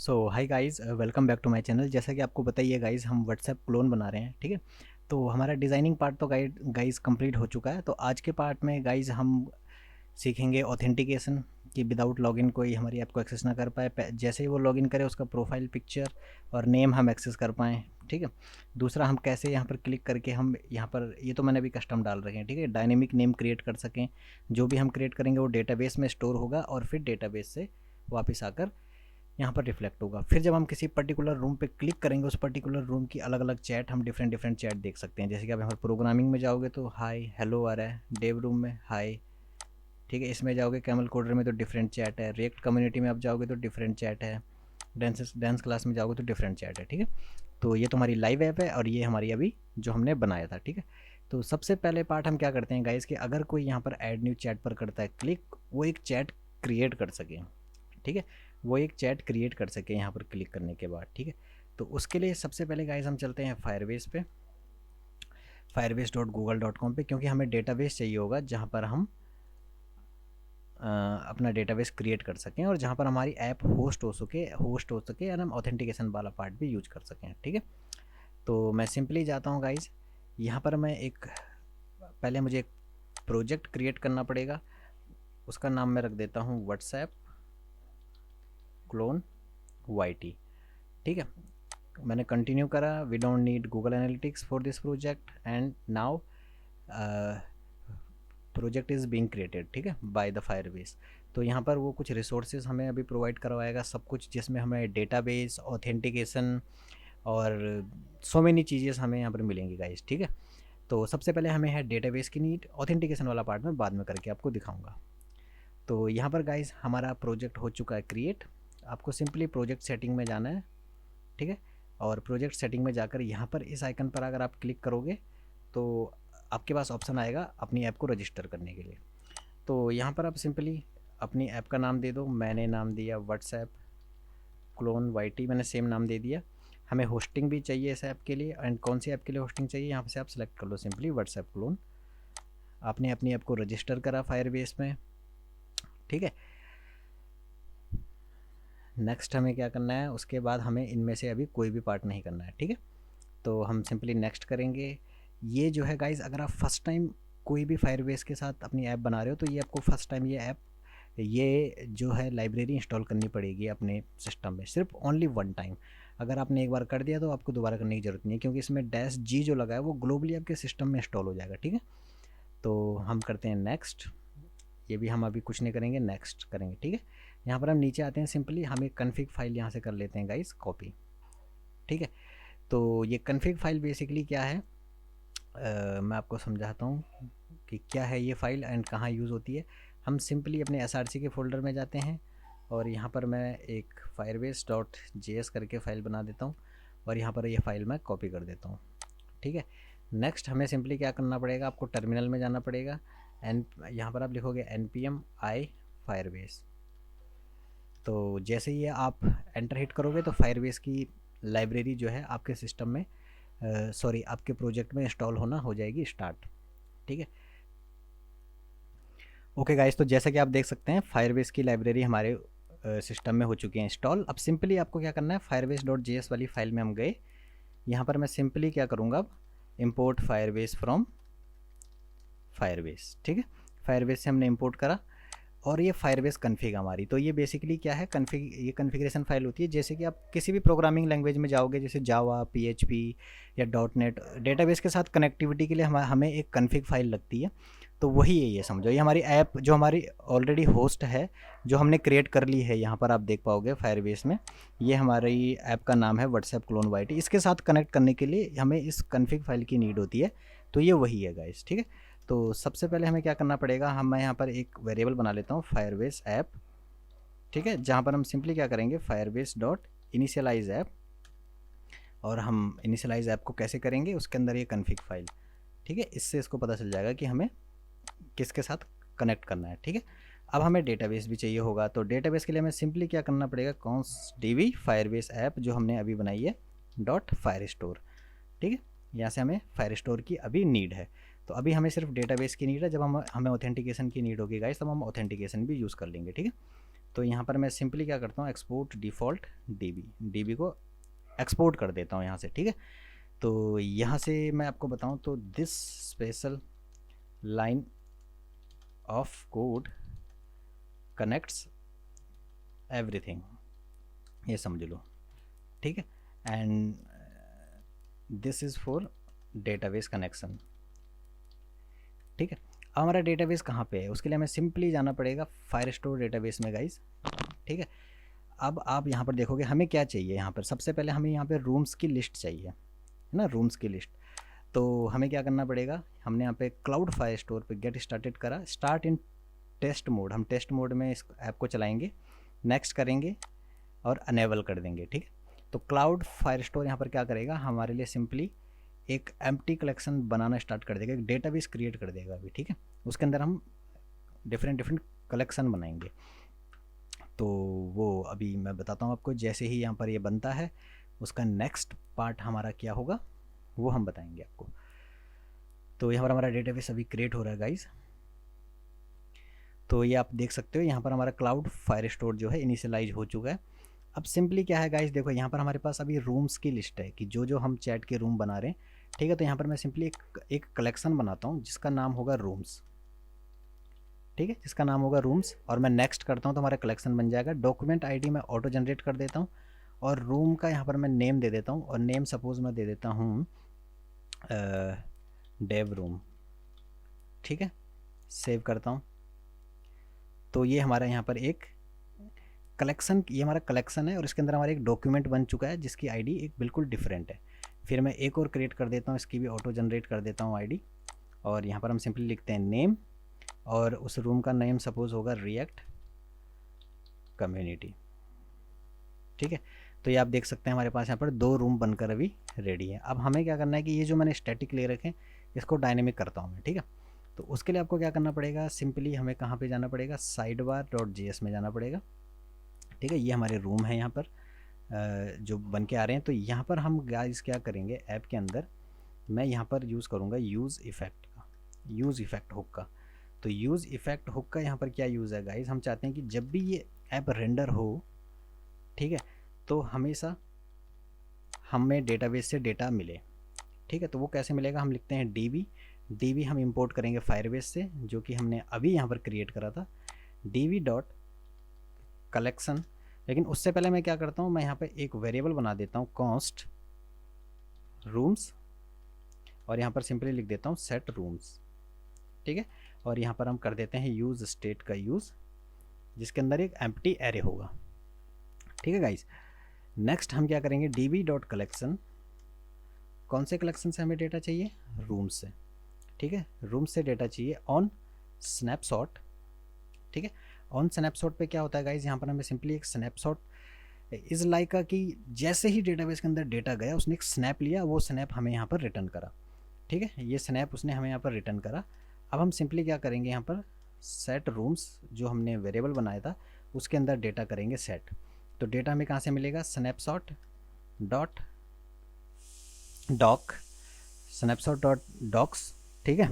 So hi guys, welcome back to my channel. जैसा कि आपको बताइए गाइस, हम व्हाट्सएप क्लोन बना रहे हैं। ठीक है, तो हमारा डिज़ाइनिंग पार्ट तो गाइस कंप्लीट हो चुका है। तो आज के पार्ट में गाइस हम सीखेंगे ऑथेंटिकेशन, कि विदाउट लॉगिन कोई हमारी ऐप को एक्सेस ना कर पाए। जैसे ही वो लॉगिन करे उसका प्रोफाइल पिक्चर और नेम हम एक्सेस कर पाएँ। ठीक है, दूसरा हम कैसे यहाँ पर क्लिक करके हम यहाँ पर, ये तो मैंने अभी कस्टम डाल रखे हैं। ठीक है, डायनेमिक नेम क्रिएट कर सकें। जो भी हम क्रिएट करेंगे वो डेटाबेस में स्टोर होगा और फिर डेटाबेस से वापस आकर यहाँ पर रिफ्लेक्ट होगा। फिर जब हम किसी पर्टिकुलर रूम पे क्लिक करेंगे, उस पर्टिकुलर रूम की अलग अलग चैट हम डिफरेंट डिफरेंट चैट देख सकते हैं। जैसे कि आप यहाँ पर प्रोग्रामिंग में जाओगे तो हाय हेलो आ रहा है, डेव रूम में हाय। ठीक है, इसमें जाओगे कैमल कोडर में तो डिफरेंट चैट है, रिएक्ट कम्युनिटी में आप जाओगे तो डिफरेंट चैट है, डांस क्लास में जाओगे तो डिफरेंट चैट है। ठीक है, तो ये तो हमारी लाइव ऐप है और ये हमारी अभी जो हमने बनाया था। ठीक है, तो सबसे पहले पार्ट हम क्या करते हैं गाइस, कि अगर कोई यहाँ पर ऐड न्यू चैट पर करता है क्लिक, वो एक चैट क्रिएट कर सके। ठीक है, वो एक चैट क्रिएट कर सके यहाँ पर क्लिक करने के बाद। ठीक है, तो उसके लिए सबसे पहले गाइस हम चलते हैं फायरबेस पे, firebase.google.com पे, क्योंकि हमें डेटाबेस चाहिए होगा जहाँ पर हम अपना डेटाबेस क्रिएट कर सकें और जहाँ पर हमारी ऐप होस्ट हो सके और हम ऑथेंटिकेशन वाला पार्ट भी यूज कर सकें। ठीक है, तो मैं सिंपली जाता हूँ गाइस, यहाँ पर मैं एक, पहले मुझे एक प्रोजेक्ट क्रिएट करना पड़ेगा। उसका नाम मैं रख देता हूँ व्हाट्सएप क्लोन वाई। ठीक है, मैंने कंटिन्यू करा। We don't need Google Analytics for this project and now project is being created. ठीक है, बाय द फायरबेस। तो यहाँ पर वो कुछ रिसोर्सेज हमें अभी प्रोवाइड करवाएगा, सब कुछ, जिसमें हमें डेटाबेस, ऑथेंटिकेशन और सो मेनी चीज़ें हमें यहाँ पर मिलेंगी गाइस। ठीक है, तो सबसे पहले हमें है डेटाबेस की नीड, ऑथेंटिकेशन वाला पार्ट में बाद में करके आपको दिखाऊंगा। तो यहाँ पर गाइस हमारा प्रोजेक्ट हो चुका है क्रिएट। आपको सिंपली प्रोजेक्ट सेटिंग में जाना है। ठीक है, और प्रोजेक्ट सेटिंग में जाकर यहाँ पर इस आइकन पर अगर आप क्लिक करोगे तो आपके पास ऑप्शन आएगा अपनी ऐप को रजिस्टर करने के लिए। तो यहाँ पर आप सिंपली अपनी ऐप का नाम दे दो। मैंने नाम दिया व्हाट्सएप क्लोन वाई, मैंने सेम नाम दे दिया। हमें होस्टिंग भी चाहिए इस ऐप के लिए, एंड कौन सी ऐप के लिए होस्टिंग चाहिए यहाँ से आप सेलेक्ट कर लो, सिंपली व्हाट्सएप क्लोन। आपने अपनी ऐप को रजिस्टर करा फायरबेस में। ठीक है, नेक्स्ट हमें क्या करना है, उसके बाद हमें इनमें से अभी कोई भी पार्ट नहीं करना है। ठीक है, तो हम सिंपली नेक्स्ट करेंगे। ये जो है गाइस, अगर आप फर्स्ट टाइम कोई भी फायरबेस के साथ अपनी ऐप बना रहे हो तो ये आपको फर्स्ट टाइम ये जो है लाइब्रेरी इंस्टॉल करनी पड़ेगी अपने सिस्टम में, सिर्फ ओनली वन टाइम। अगर आपने एक बार कर दिया तो आपको दोबारा करने की ज़रूरत नहीं है, क्योंकि इसमें डैश जी जो लगा है वो ग्लोबली आपके सिस्टम में इंस्टॉल हो जाएगा। ठीक है, तो हम करते हैं नेक्स्ट। ये भी हम अभी कुछ नहीं करेंगे, नेक्स्ट करेंगे। ठीक है, यहाँ पर हम नीचे आते हैं, सिंपली हम एक कन्फिग फाइल यहाँ से कर लेते हैं गाइस कॉपी। ठीक है, तो ये कन्फिग फाइल बेसिकली क्या है, मैं आपको समझाता हूँ कि क्या है ये फ़ाइल एंड कहाँ यूज़ होती है। हम सिंपली अपने एसआरसी के फ़ोल्डर में जाते हैं और यहाँ पर मैं एक firebase.js करके फ़ाइल बना देता हूँ और यहाँ पर ये फ़ाइल मैं कॉपी कर देता हूँ। ठीक है, नेक्स्ट हमें सिंपली क्या करना पड़ेगा, आपको टर्मिनल में जाना पड़ेगा एंड यहाँ पर आप लिखोगे npm i firebase। तो जैसे ही आप एंटर हिट करोगे तो फायरबेस की लाइब्रेरी जो है आपके सिस्टम में, सॉरी आपके प्रोजेक्ट में इंस्टॉल होना हो जाएगी स्टार्ट। ठीक है, ओके गाइस, तो जैसा कि आप देख सकते हैं फायरबेस की लाइब्रेरी हमारे सिस्टम में हो चुकी है इंस्टॉल। अब सिंपली आपको क्या करना है, firebase.js वाली फाइल में हम गए। यहाँ पर मैं सिंपली क्या करूँगा, अब इम्पोर्ट फायरबेस फ्रॉम फायरबेस। ठीक है, फायरबेस से हमने इम्पोर्ट करा और ये फायरबेस कन्फिग हमारी। तो ये बेसिकली क्या है, ये कन्फिग्रेशन फाइल होती है। जैसे कि आप किसी भी प्रोग्रामिंग लैंग्वेज में जाओगे, जैसे जावा, पीएचपी या डॉट नेट, डेटाबेस के साथ कनेक्टिविटी के लिए हमें एक कन्फिग फाइल लगती है। तो वही है, ये समझो, ये हमारी ऐप जो हमारी ऑलरेडी होस्ट है, जो हमने क्रिएट कर ली है। यहाँ पर आप देख पाओगे फायरबेस में, ये हमारी ऐप का नाम है व्हाट्सएप क्लोन वाई। इसके साथ कनेक्ट करने के लिए हमें इस कन्फिग फाइल की नीड होती है। तो ये वही है गाइस। ठीक है, तो सबसे पहले हमें क्या करना पड़ेगा, मैं यहाँ पर एक वेरिएबल बना लेता हूँ फायरबेस ऐप। ठीक है, जहाँ पर हम सिंपली क्या करेंगे, फायरबेस डॉट इनिशियलाइज ऐप, और हम इनिशियलाइज ऐप को कैसे करेंगे, उसके अंदर ये कन्फिग फाइल। ठीक है, इससे इसको पता चल जाएगा कि हमें किसके साथ कनेक्ट करना है। ठीक है, अब हमें डेटाबेस भी चाहिए होगा, तो डेटाबेस के लिए हमें सिंपली क्या करना पड़ेगा, const db फायरबेस ऐप जो हमने अभी बनाई है डॉट फायर स्टोर। ठीक है, यहाँ से हमें फायर स्टोर की अभी नीड है। तो अभी हमें सिर्फ डेटाबेस की नीड है। जब हमें ऑथेंटिकेशन की नीड होगी गाइस, तब हम ऑथेंटिकेशन भी यूज़ कर लेंगे। ठीक है, तो यहाँ पर मैं सिंपली क्या करता हूँ, एक्सपोर्ट डिफ़ॉल्ट डीबी को एक्सपोर्ट कर देता हूँ यहाँ से, ठीक है। तो यहाँ से मैं आपको बताऊँ तो this special line of code connects everything, ये समझ लो, ठीक है। And this is for database connection, ठीक है। अब हमारा डेटाबेस कहाँ पे है, उसके लिए हमें सिंपली जाना पड़ेगा फायरस्टोर डेटाबेस में गाइस, ठीक है। अब आप यहाँ पर देखोगे हमें क्या चाहिए, यहाँ पर सबसे पहले हमें यहाँ पे रूम्स की लिस्ट चाहिए, है ना, रूम्स की लिस्ट। तो हमें क्या करना पड़ेगा, हमने यहाँ पे क्लाउड फायरस्टोर पे गेट स्टार्टेड करा, स्टार्ट इन टेस्ट मोड, हम टेस्ट मोड में इस ऐप को चलाएंगे, नेक्स्ट करेंगे और अनेबल कर देंगे, ठीक है। तो क्लाउड फायरस्टोर यहाँ पर क्या करेगा, हमारे लिए सिंपली एक एम्प्टी कलेक्शन बनाना स्टार्ट कर देगा, एक डेटाबेस क्रिएट कर देगा अभी, ठीक है। उसके अंदर हम डिफरेंट कलेक्शन बनाएंगे। तो वो अभी मैं बताता हूँ आपको, जैसे ही यहाँ पर ये बनता है उसका नेक्स्ट पार्ट हमारा क्या होगा वो हम बताएंगे आपको। तो यहाँ पर हमारा डेटाबेस अभी क्रिएट हो रहा है गाइज। तो ये आप देख सकते हो यहाँ पर हमारा क्लाउड फायरस्टोर जो है इनिशियलाइज हो चुका है। अब सिंपली क्या है गाइज, देखो यहाँ पर हमारे पास अभी रूम्स की लिस्ट है कि जो जो हम चैट के रूम बना रहे हैं, ठीक है। तो यहाँ पर मैं सिंपली एक कलेक्शन बनाता हूँ जिसका नाम होगा रूम्स, ठीक है, जिसका नाम होगा रूम्स, और मैं नेक्स्ट करता हूँ तो हमारा कलेक्शन बन जाएगा। डॉक्यूमेंट आईडी मैं ऑटो जनरेट कर देता हूँ और रूम का यहाँ पर मैं नेम दे देता हूँ, और नेम सपोज मैं दे देता हूँ डेव रूम, ठीक है। सेव करता हूँ। तो ये हमारा यहाँ पर एक कलेक्शन, ये हमारा कलेक्शन है और इसके अंदर हमारा एक डॉक्यूमेंट बन चुका है जिसकी आईडी एक बिल्कुल डिफरेंट है। फिर मैं एक और क्रिएट कर देता हूँ, इसकी भी ऑटो जनरेट कर देता हूँ आईडी, और यहाँ पर हम सिंपली लिखते हैं नेम, और उस रूम का नेम सपोज होगा रिएक्ट कम्युनिटी, ठीक है। तो ये आप देख सकते हैं हमारे पास यहाँ पर 2 रूम बनकर अभी रेडी है। अब हमें क्या करना है कि ये जो मैंने स्टैटिक ले रखे हैं इसको डायनेमिक करता हूँ मैं, ठीक है। तो उसके लिए आपको क्या करना पड़ेगा, सिंपली हमें कहाँ पे जाना पड़ेगा, sidebar.js में जाना पड़ेगा, ठीक है। ये हमारे रूम है यहाँ पर जो बन के आ रहे हैं। तो यहाँ पर हम गाइस क्या करेंगे, ऐप के अंदर मैं यहाँ पर यूज़ करूँगा यूज़ इफ़ेक्ट हुक का। तो यूज़ इफ़ेक्ट हुक का यहाँ पर क्या यूज़ है गाइस, हम चाहते हैं कि जब भी ये ऐप रेंडर हो, ठीक है, तो हमेशा हमें डेटाबेस से डेटा मिले, ठीक है। तो वो कैसे मिलेगा, हम लिखते हैं डीबी हम इंपोर्ट करेंगे फायरबेस से, जो कि हमने अभी यहाँ पर क्रिएट करा था, डीबी डॉट कलेक्शन। लेकिन उससे पहले मैं क्या करता हूँ, मैं यहाँ पे एक वेरिएबल बना देता हूँ कॉन्स्ट रूम्स, और यहाँ पर सिंपली लिख देता हूँ सेट रूम्स, ठीक है। और यहाँ पर हम कर देते हैं यूज़ स्टेट का यूज़, जिसके अंदर एक एम्प्टी एरे होगा, ठीक है गाइस। नेक्स्ट हम क्या करेंगे, डीबी डॉट कलेक्शन, कौन से कलेक्शन से हमें डेटा चाहिए, रूम्स से, ठीक है। रूम्स से डेटा चाहिए ऑन स्नैपशॉट, ठीक है। ऑन स्नैपशॉट पे क्या होता है गाइज, यहाँ पर हमें सिंपली एक स्नैपशॉट इज़ लाइक कि जैसे ही डेटाबेस के अंदर डेटा गया उसने एक स्नैप लिया, वो स्नैप हमें यहाँ पर रिटर्न करा, ठीक है। ये स्नैप उसने हमें यहाँ पर रिटर्न करा। अब हम सिंपली क्या करेंगे, यहाँ पर सेट रूम्स जो हमने वेरिएबल बनाया था उसके अंदर डेटा करेंगे सेट। तो डेटा हमें कहाँ से मिलेगा, स्नैपशॉट डॉट डॉक्स, ठीक है,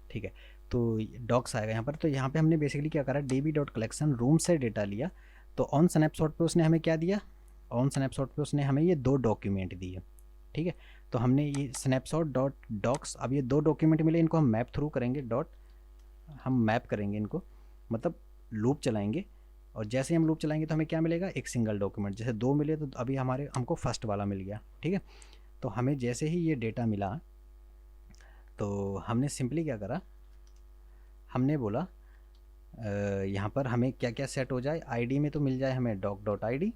ठीक है। तो डॉक्स आएगा यहाँ पर। तो यहाँ पे हमने बेसिकली क्या करा, डीबी डॉट कलेक्शन रूम से डेटा लिया। तो ऑन स्नैपशॉट पे उसने हमें क्या दिया, ऑन स्नैपशॉट पे उसने हमें ये 2 डॉक्यूमेंट दिए, ठीक है। तो हमने ये स्नैपशॉट डॉट डॉक्स, अब ये 2 डॉक्यूमेंट मिले, इनको हम मैप थ्रू करेंगे, हम मैप करेंगे इनको, मतलब लूप चलाएंगे, और जैसे ही हम लूप चलाएंगे तो हमें क्या मिलेगा, एक सिंगल डॉक्यूमेंट। जैसे 2 मिले तो अभी हमको फर्स्ट वाला मिल गया, ठीक है। तो हमें जैसे ही ये डेटा मिला तो हमने सिंपली क्या करा, हमने बोला यहाँ पर हमें क्या क्या सेट हो जाए, आईडी में तो मिल जाए हमें डॉक डॉट आई डी,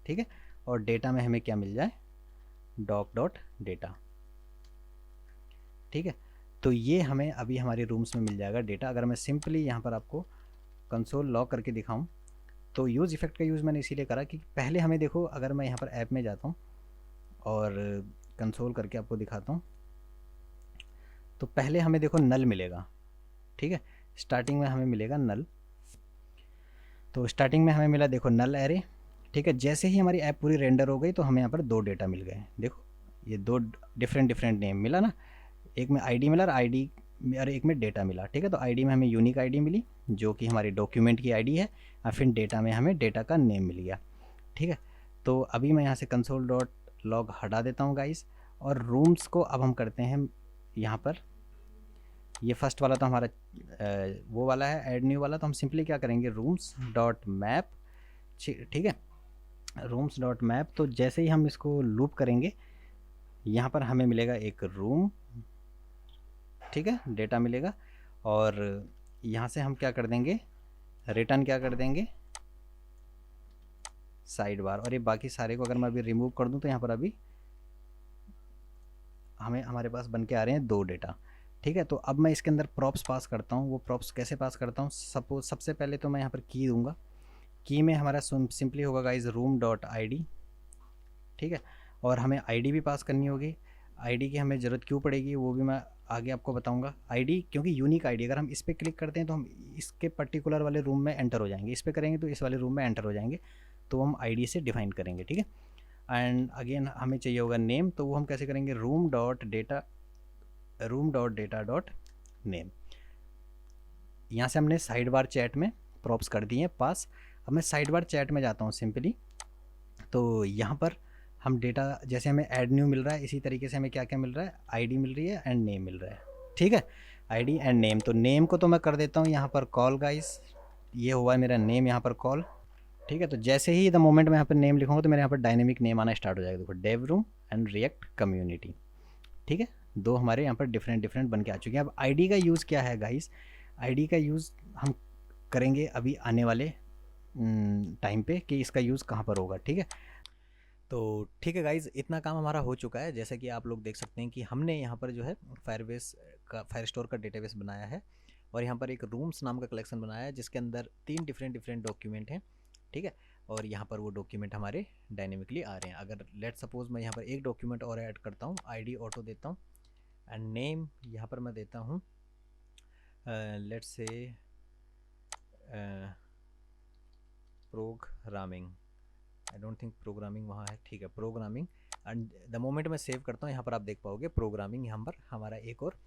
ठीक है, और डेटा में हमें क्या मिल जाए, डॉक डॉट डेटा, ठीक है। तो ये हमें अभी हमारे रूम्स में मिल जाएगा डेटा। अगर मैं सिंपली यहाँ पर आपको कंसोल लॉक करके दिखाऊं, तो यूज़ इफ़ेक्ट का यूज़ मैंने इसीलिए करा कि पहले हमें देखो, अगर मैं यहाँ पर ऐप में जाता हूँ और कंसोल करके आपको दिखाता हूँ, तो पहले हमें देखो नल मिलेगा, ठीक है। स्टार्टिंग में हमें मिलेगा नल। तो स्टार्टिंग में हमें मिला देखो नल एरे, ठीक है। जैसे ही हमारी ऐप पूरी रेंडर हो गई तो हमें यहाँ पर 2 डेटा मिल गए, देखो ये 2 डिफरेंट नेम मिला ना, एक में आईडी मिला और एक में डेटा मिला, ठीक है। तो आईडी में हमें यूनिक आईडी मिली, जो कि हमारी डॉक्यूमेंट की आईडी है, और फिर डेटा में हमें डेटा का नेम मिल गया। ठीक है, तो अभी मैं यहाँ से कंसोल डॉट लॉग हटा देता हूँ गाइस, और रूम्स को अब हम करते हैं यहाँ पर, ये फर्स्ट वाला तो हमारा वो वाला है ऐड न्यू वाला, तो हम सिंपली क्या करेंगे रूम्स डॉट मैप। ठीक है, रूम्स डॉट मैप, तो जैसे ही हम इसको लूप करेंगे यहाँ पर हमें मिलेगा एक रूम, ठीक है, डेटा मिलेगा, और यहाँ से हम क्या कर देंगे, रिटर्न क्या कर देंगे, साइड बार। और ये बाकी सारे को अगर मैं अभी रिमूव कर दूँ तो यहाँ पर अभी हमारे पास बन के आ रहे हैं 2 डेटा। ठीक है, तो अब मैं इसके अंदर प्रॉप्स पास करता हूँ। वो प्रॉप्स कैसे पास करता हूँ, सपोज सबसे पहले तो मैं यहाँ पर की दूंगा, की में हमारा सिंपली होगा guys room dot I D. ठीक है, और हमें आईडी भी पास करनी होगी। आईडी की हमें ज़रूरत क्यों पड़ेगी वो भी मैं आगे आपको बताऊंगा। आईडी क्योंकि यूनिक आईडी, अगर हम इस पर क्लिक करते हैं तो हम इसके पर्टिकुलर वाले रूम में एंटर हो जाएंगे, इस पर करेंगे तो इस वाले रूम में एंटर हो जाएंगे, तो हम आईडी से डिफाइन करेंगे। ठीक है, एंड अगेन हमें चाहिए होगा नेम, तो वो हम कैसे करेंगे, room dot data dot name. यहाँ से हमने साइड बार चैट में प्रॉप्स कर दिए पास। अब मैं साइड बार चैट में जाता हूँ सिंपली, तो यहाँ पर हम डेटा जैसे हमें ऐड न्यू मिल रहा है, इसी तरीके से हमें क्या क्या मिल रहा है, आईडी मिल रही है एंड नेम मिल रहा है। ठीक है, आईडी एंड नेम, तो नेम को तो मैं कर देता हूँ यहाँ पर कॉल गाइस, ये हुआ है मेरा नेम यहाँ पर कॉल। ठीक है, तो जैसे ही द मोमेंट मैं यहाँ पर नेम लिखूँगा तो मेरे यहाँ पर डायनेमिक नेम आना स्टार्ट हो जाएगा। देखो dev room and React community. ठीक है, 2 हमारे यहाँ पर डिफरेंट बन के आ चुके हैं। अब आईडी का यूज़ क्या है गाइस, आईडी का यूज़ हम करेंगे अभी आने वाले टाइम पे कि इसका यूज़ कहाँ पर होगा। ठीक है, तो ठीक है गाइज़, इतना काम हमारा हो चुका है। जैसे कि आप लोग देख सकते हैं कि हमने यहाँ पर जो है फायर स्टोर का डेटाबेस बनाया है, और यहाँ पर एक रूम्स नाम का कलेक्शन बनाया है जिसके अंदर 3 डिफरेंट डॉक्यूमेंट हैं। ठीक है, और यहाँ पर वो डॉक्यूमेंट हमारे डायनेमिकली आ रहे हैं। अगर लेट सपोज मैं यहाँ पर एक डॉक्यूमेंट और ऐड करता हूँ, आईडी ऑटो देता हूँ, एंड नेम यहाँ पर मैं देता हूँ let's say programming, I don't think programming वहाँ है। ठीक है, प्रोग्रामिंग, एंड द मोमेंट मैं सेव करता हूँ यहाँ पर आप देख पाओगे प्रोग्रामिंग, यहाँ पर हमारा एक और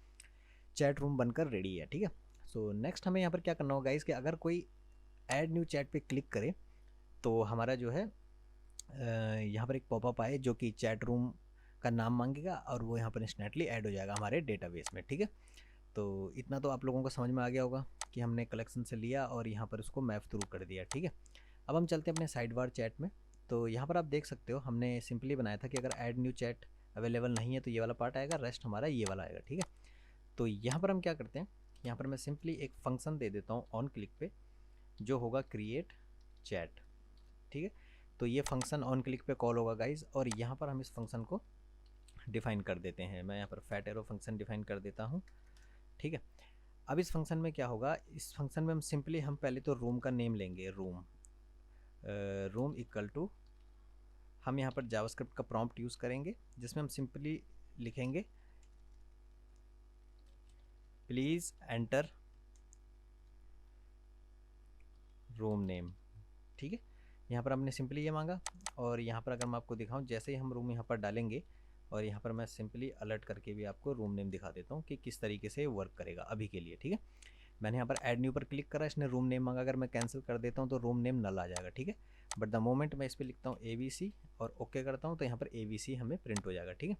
चैट रूम बनकर रेडी है। ठीक है, सो नेक्स्ट हमें यहाँ पर क्या करना होगा गाइस कि अगर कोई ऐड न्यू चैट पे क्लिक करे तो हमारा जो है यहाँ पर एक पॉपअप आए जो कि चैट रूम का नाम मांगेगा, और वो यहाँ पर इंस्टेंटली ऐड हो जाएगा हमारे डेटाबेस में। ठीक है, तो इतना तो आप लोगों को समझ में आ गया होगा कि हमने कलेक्शन से लिया और यहाँ पर उसको मैप थ्रू कर दिया। ठीक है, अब हम चलते हैं अपने साइड बार चैट में। तो यहाँ पर आप देख सकते हो हमने सिंपली बनाया था कि अगर ऐड न्यू चैट अवेलेबल नहीं है तो ये वाला पार्ट आएगा, रेस्ट हमारा ये वाला आएगा। ठीक है, तो यहाँ पर हम क्या करते हैं, यहाँ पर मैं सिंपली एक फंक्शन दे देता हूँ ऑन क्लिक पे, जो होगा क्रिएट चैट। ठीक है, तो ये फंक्शन ऑन क्लिक पे कॉल होगा गाइज, और यहाँ पर हम इस फंक्शन को डिफाइन कर देते हैं। मैं यहाँ पर फैट एरो फंक्शन डिफाइन कर देता हूँ। ठीक है, अब इस फंक्शन में क्या होगा, इस फंक्शन में हम पहले तो रूम का नेम लेंगे, रूम इक्वल टू, हम यहाँ पर जावास्क्रिप्ट का प्रॉम्प्ट यूज़ करेंगे जिसमें हम सिंपली लिखेंगे प्लीज़ एंटर रूम नेम। ठीक है, यहाँ पर हमने सिंपली ये मांगा, और यहाँ पर अगर मैं आपको दिखाऊं, जैसे ही हम रूम यहाँ पर डालेंगे, और यहाँ पर मैं सिंपली अलर्ट करके भी आपको रूम नेम दिखा देता हूँ कि किस तरीके से वर्क करेगा अभी के लिए। ठीक है, मैंने यहाँ पर ऐड न्यू पर क्लिक करा, इसने रूम नेम मांगा, अगर मैं कैंसिल कर देता हूँ तो रूम नेम नल आ जाएगा। ठीक है, बट द मोमेंट मैं इस पर लिखता हूँ ABC और ओके करता हूँ तो यहाँ पर ABC हमें प्रिंट हो जाएगा। ठीक है,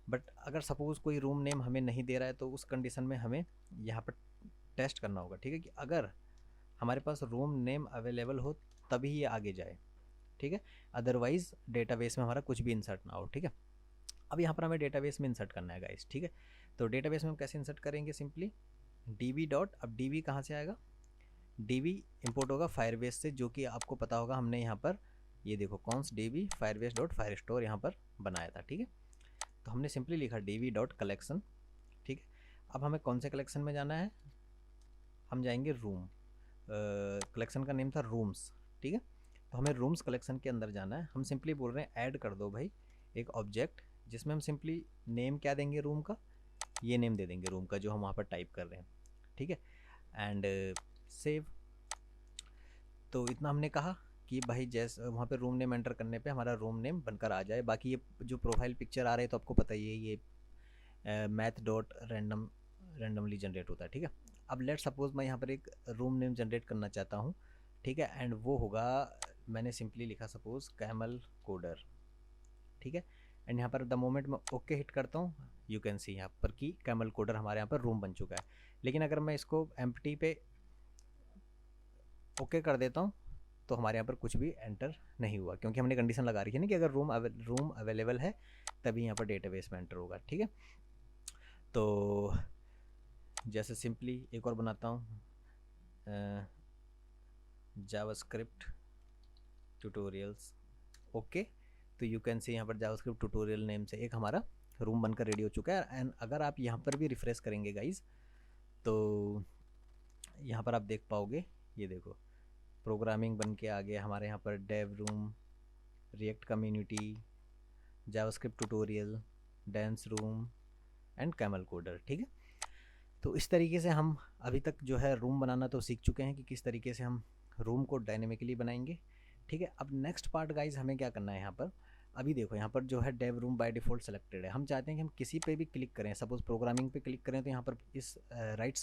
बट अगर सपोज़ कोई रूम नेम हमें नहीं दे रहा है तो उस कंडीशन में हमें यहाँ पर टेस्ट करना होगा। ठीक है, कि अगर हमारे पास रूम नेम अवेलेबल हो तभी ये आगे जाए। ठीक है, अदरवाइज़ डेटाबेस में हमारा कुछ भी इंसर्ट ना हो। ठीक है, अब यहाँ पर हमें डेटाबेस में इंसर्ट करना है गाइस। ठीक है, तो डेटाबेस में हम कैसे इंसर्ट करेंगे, सिंपली db डॉट, अब db कहाँ से आएगा, db इंपोर्ट होगा फायरबेस से, जो कि आपको पता होगा हमने यहाँ पर ये देखो cons db Firebase dot fire store यहाँ पर बनाया था। ठीक है, तो हमने सिंपली लिखा db डॉट कलेक्शन। ठीक है, अब हमें कौन से कलेक्शन में जाना है, हम जाएंगे रूम, कलेक्शन का नेम था रूम्स। ठीक है, तो हमें रूम्स कलेक्शन के अंदर जाना है। हम सिंपली बोल रहे हैं ऐड कर दो भाई एक ऑब्जेक्ट जिसमें हम सिंपली नेम क्या देंगे रूम का, ये नेम दे देंगे रूम का जो हम वहाँ पर टाइप कर रहे हैं। ठीक है, एंड सेव। तो इतना हमने कहा कि भाई जैसे वहाँ पे रूम नेम एंटर करने पे हमारा रूम नेम बनकर आ जाए। बाकी ये जो प्रोफाइल पिक्चर आ रहे हैं तो आपको पता ही है, ये math dot random randomly generate होता है, ठीक है। अब लेट सपोज मैं यहाँ पर एक रूम नेम जनरेट करना चाहता हूँ, ठीक है, एंड वो होगा, मैंने सिंपली लिखा सपोज कैमल कोडर, ठीक है, एंड यहाँ पर द मोमेंट मैं ओके हिट करता हूँ, यू कैन सी यहाँ पर कि कैमल कोडर हमारे यहाँ पर रूम बन चुका है। लेकिन अगर मैं इसको एम्प्टी पे ओके कर देता हूँ तो हमारे यहाँ पर कुछ भी एंटर नहीं हुआ, क्योंकि हमने कंडीशन लगा रखी है ना कि अगर रूम अवेलेबल है तभी यहाँ पर डेटाबेस में एंटर होगा, ठीक है। तो जैसे सिंपली एक और बनाता हूँ, जावास्क्रिप्ट ट्यूटोरियल्स, ओके। तो यू कैन सी यहाँ पर जावास्क्रिप्ट ट्यूटोरियल नेम से एक हमारा रूम बनकर रेडी हो चुका है। एंड अगर आप यहाँ पर भी रिफ्रेश करेंगे गाइज, तो यहाँ पर आप देख पाओगे, ये देखो प्रोग्रामिंग बन के आ गया हमारे यहाँ पर, dev room, React community, JavaScript tutorial, dance room and camel coder, ठीक है। तो इस तरीके से हम अभी तक जो है रूम बनाना तो सीख चुके हैं कि किस तरीके से हम रूम को डायनेमिकली बनाएंगे, ठीक है। अब नेक्स्ट पार्ट गाइज हमें क्या करना है यहाँ पर, अभी देखो यहाँ पर जो है dev room by default selected है। हम चाहते हैं कि हम किसी पे भी क्लिक करें, सपोज प्रोग्रामिंग पे क्लिक करें तो यहाँ पर इस राइट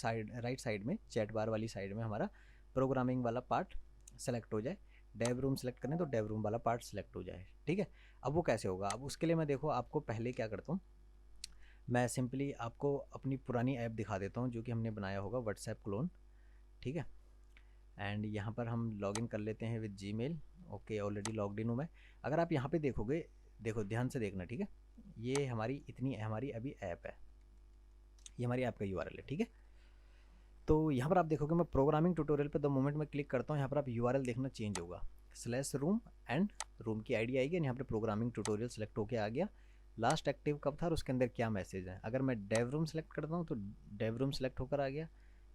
साइड में चैट बार वाली साइड में हमारा प्रोग्रामिंग वाला पार्ट सेलेक्ट हो जाए, डेव रूम सेलेक्ट करें तो डेव रूम वाला पार्ट सेलेक्ट हो जाए, ठीक है। अब वो कैसे होगा, अब उसके लिए मैं देखो आपको पहले क्या करता हूँ, मैं सिंपली आपको अपनी पुरानी ऐप दिखा देता हूँ जो कि हमने बनाया होगा, व्हाट्सएप क्लोन, ठीक है। एंड यहाँ पर हम लॉगिन कर लेते हैं with Gmail, okay, already logged in हूँ मैं। अगर आप यहाँ पे देखोगे, देखो ध्यान से देखना, ठीक है, ये हमारी अभी ऐप है, ये हमारी ऐप का यूआरएल है, ठीक है। तो यहाँ पर आप देखोगे मैं प्रोग्रामिंग ट्यूटोरियल पे द मोमेंट मैं क्लिक करता हूँ, यहाँ पर आप यूआरएल देखना चेंज होगा, /रूम एंड रूम की आईडी आएगी, यहाँ पर प्रोग्रामिंग ट्यूटोरियल सेलेक्ट होकर आ गया। लास्ट एक्टिव कब था और उसके अंदर क्या मैसेज है। अगर मैं डेव रूम सेलेक्ट करता हूँ तो डेव रूम सेलेक्ट होकर आ गया,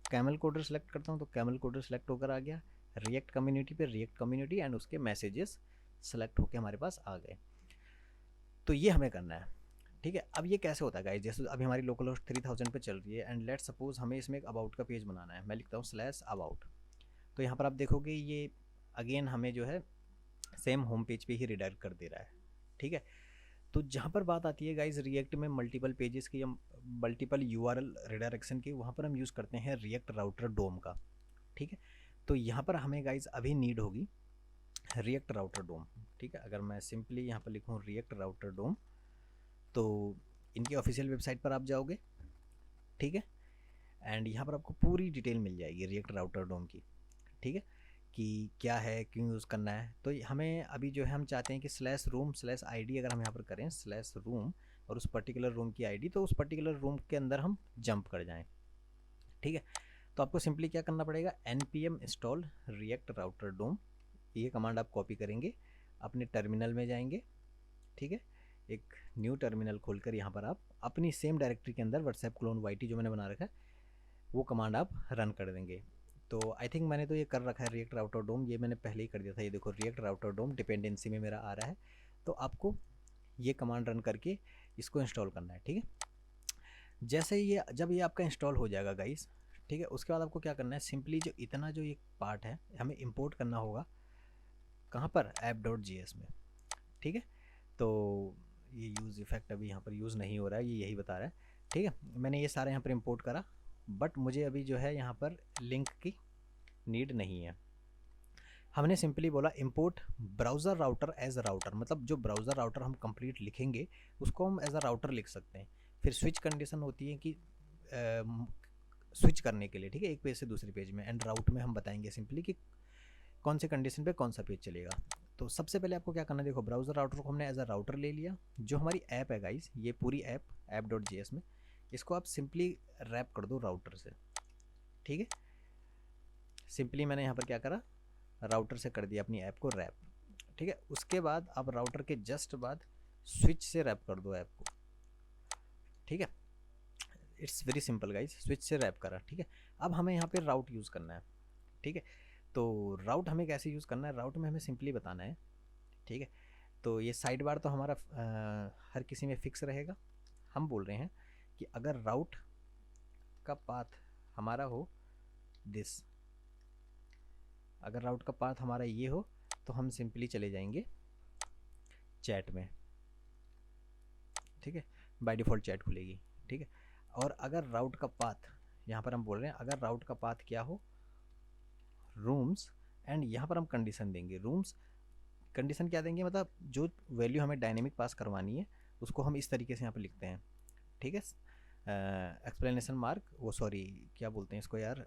कैमल कोडर सेलेक्ट करता हूँ तो कैमल कोडर सेलेक्ट होकर आ गया, रिएक्ट कम्युनिटी पे रिएक्ट कम्युनिटी एंड उसके मैसेजेस सेलेक्ट होकर हमारे पास आ गए। तो ये हमें करना है, ठीक है। अब ये कैसे होता है गाइस, जैसे अभी हमारी लोकल होस्ट 3000 पे चल रही है एंड लेट सपोज हमें इसमें एक अबाउट का पेज बनाना है, मैं लिखता हूँ /about। तो यहाँ पर आप देखोगे ये अगेन हमें जो है सेम होम पेज पे ही रिडायरेक्ट कर दे रहा है, ठीक है। तो जहाँ पर बात आती है गाइज रिएक्ट में मल्टीपल पेजेस की या मल्टीपल यूआरएल रिडायरेक्शन की, वहाँ पर हम यूज़ करते हैं रिएक्ट राउटर डोम का, ठीक है। तो यहाँ पर हमें गाइज अभी नीड होगी रिएक्ट राउटर डोम, ठीक है। अगर मैं सिंपली यहाँ पर लिखूँ रिएक्ट राउटर डोम, तो इनकी ऑफिशियल वेबसाइट पर आप जाओगे, ठीक है, एंड यहाँ पर आपको पूरी डिटेल मिल जाएगी रिएक्ट राउटर डोम की, ठीक है, कि क्या है, क्यों यूज़ करना है। तो हमें अभी जो है हम चाहते हैं कि /room/id अगर हम यहाँ पर करें /room और उस पर्टिकुलर रूम की आईडी, तो उस पर्टिकुलर रूम के अंदर हम जंप कर जाएं, ठीक है। तो आपको सिंपली क्या करना पड़ेगा, npm install react router dom, ये कमांड आप कॉपी करेंगे, अपने टर्मिनल में जाएंगे, ठीक है, एक न्यू टर्मिनल खोलकर यहाँ पर आप अपनी सेम डायरेक्टरी के अंदर व्हाट्सएप क्लोन YT जो मैंने बना रखा है वो कमांड आप रन कर देंगे। तो आई थिंक मैंने तो ये कर रखा है रिएक्ट राउटर डोम, ये मैंने पहले ही कर दिया था, ये देखो रिएक्ट राउटर डोम डिपेंडेंसी में मेरा आ रहा है। तो आपको ये कमांड रन करके इसको इंस्टॉल करना है, ठीक है। जैसे ये जब ये आपका इंस्टॉल हो जाएगा गाइस, ठीक है, उसके बाद आपको क्या करना है, सिंपली जो इतना जो ये पार्ट है हमें इंपोर्ट करना होगा, कहाँ पर, app.js में, ठीक है। तो ये यूज़ इफेक्ट अभी यहाँ पर यूज़ नहीं हो रहा है, ये यही बता रहा है, ठीक है। मैंने ये सारा यहाँ पर इंपोर्ट करा, बट मुझे अभी जो है यहाँ पर लिंक की नीड नहीं है। हमने सिंपली बोला import browser router as a router, मतलब जो ब्राउज़र राउटर हम कंप्लीट लिखेंगे उसको हम एज अ राउटर लिख सकते हैं। फिर स्विच कंडीशन होती है कि स्विच करने के लिए, ठीक है, एक पेज से दूसरे पेज में, एंड राउट में हम बताएंगे सिंपली कि कौन से कंडीशन पे कौन सा पेज चलेगा। तो सबसे पहले आपको क्या करना है, देखो ब्राउज़र राउटर को हमने एज अ राउटर ले लिया, जो हमारी ऐप है गाइस, ये पूरी ऐप app.js में, इसको आप सिंपली रैप कर दो राउटर से, ठीक है। सिंपली मैंने यहाँ पर क्या करा, राउटर से कर दिया अपनी ऐप को रैप, ठीक है। उसके बाद आप राउटर के जस्ट बाद स्विच से रैप कर दो ऐप को, ठीक है। It's very simple guys, switch से रैप करा, ठीक है। अब हमें यहाँ पे राउट यूज़ करना है, ठीक है। तो राउट हमें कैसे यूज़ करना है, राउट में हमें सिंपली बताना है, ठीक है। तो ये साइड बार तो हमारा हर किसी में फिक्स रहेगा। हम बोल रहे हैं कि अगर राउट का पाथ हमारा हो दिस, अगर राउट का पाथ हमारा ये हो तो हम सिंपली चले जाएंगे चैट में, ठीक है, बाय डिफ़ॉल्ट चैट खुलेगी, ठीक है। और अगर राउट का पाथ यहाँ पर हम बोल रहे हैं अगर राउट का पाथ क्या हो, रूम्स, एंड यहाँ पर हम कंडीशन देंगे रूम्स। कंडीशन क्या देंगे, मतलब जो वैल्यू हमें डायनेमिक पास करवानी है उसको हम इस तरीके से यहाँ पर लिखते हैं, ठीक है। एक्सप्लेनेशन मार्क, वो सॉरी क्या बोलते हैं इसको यार,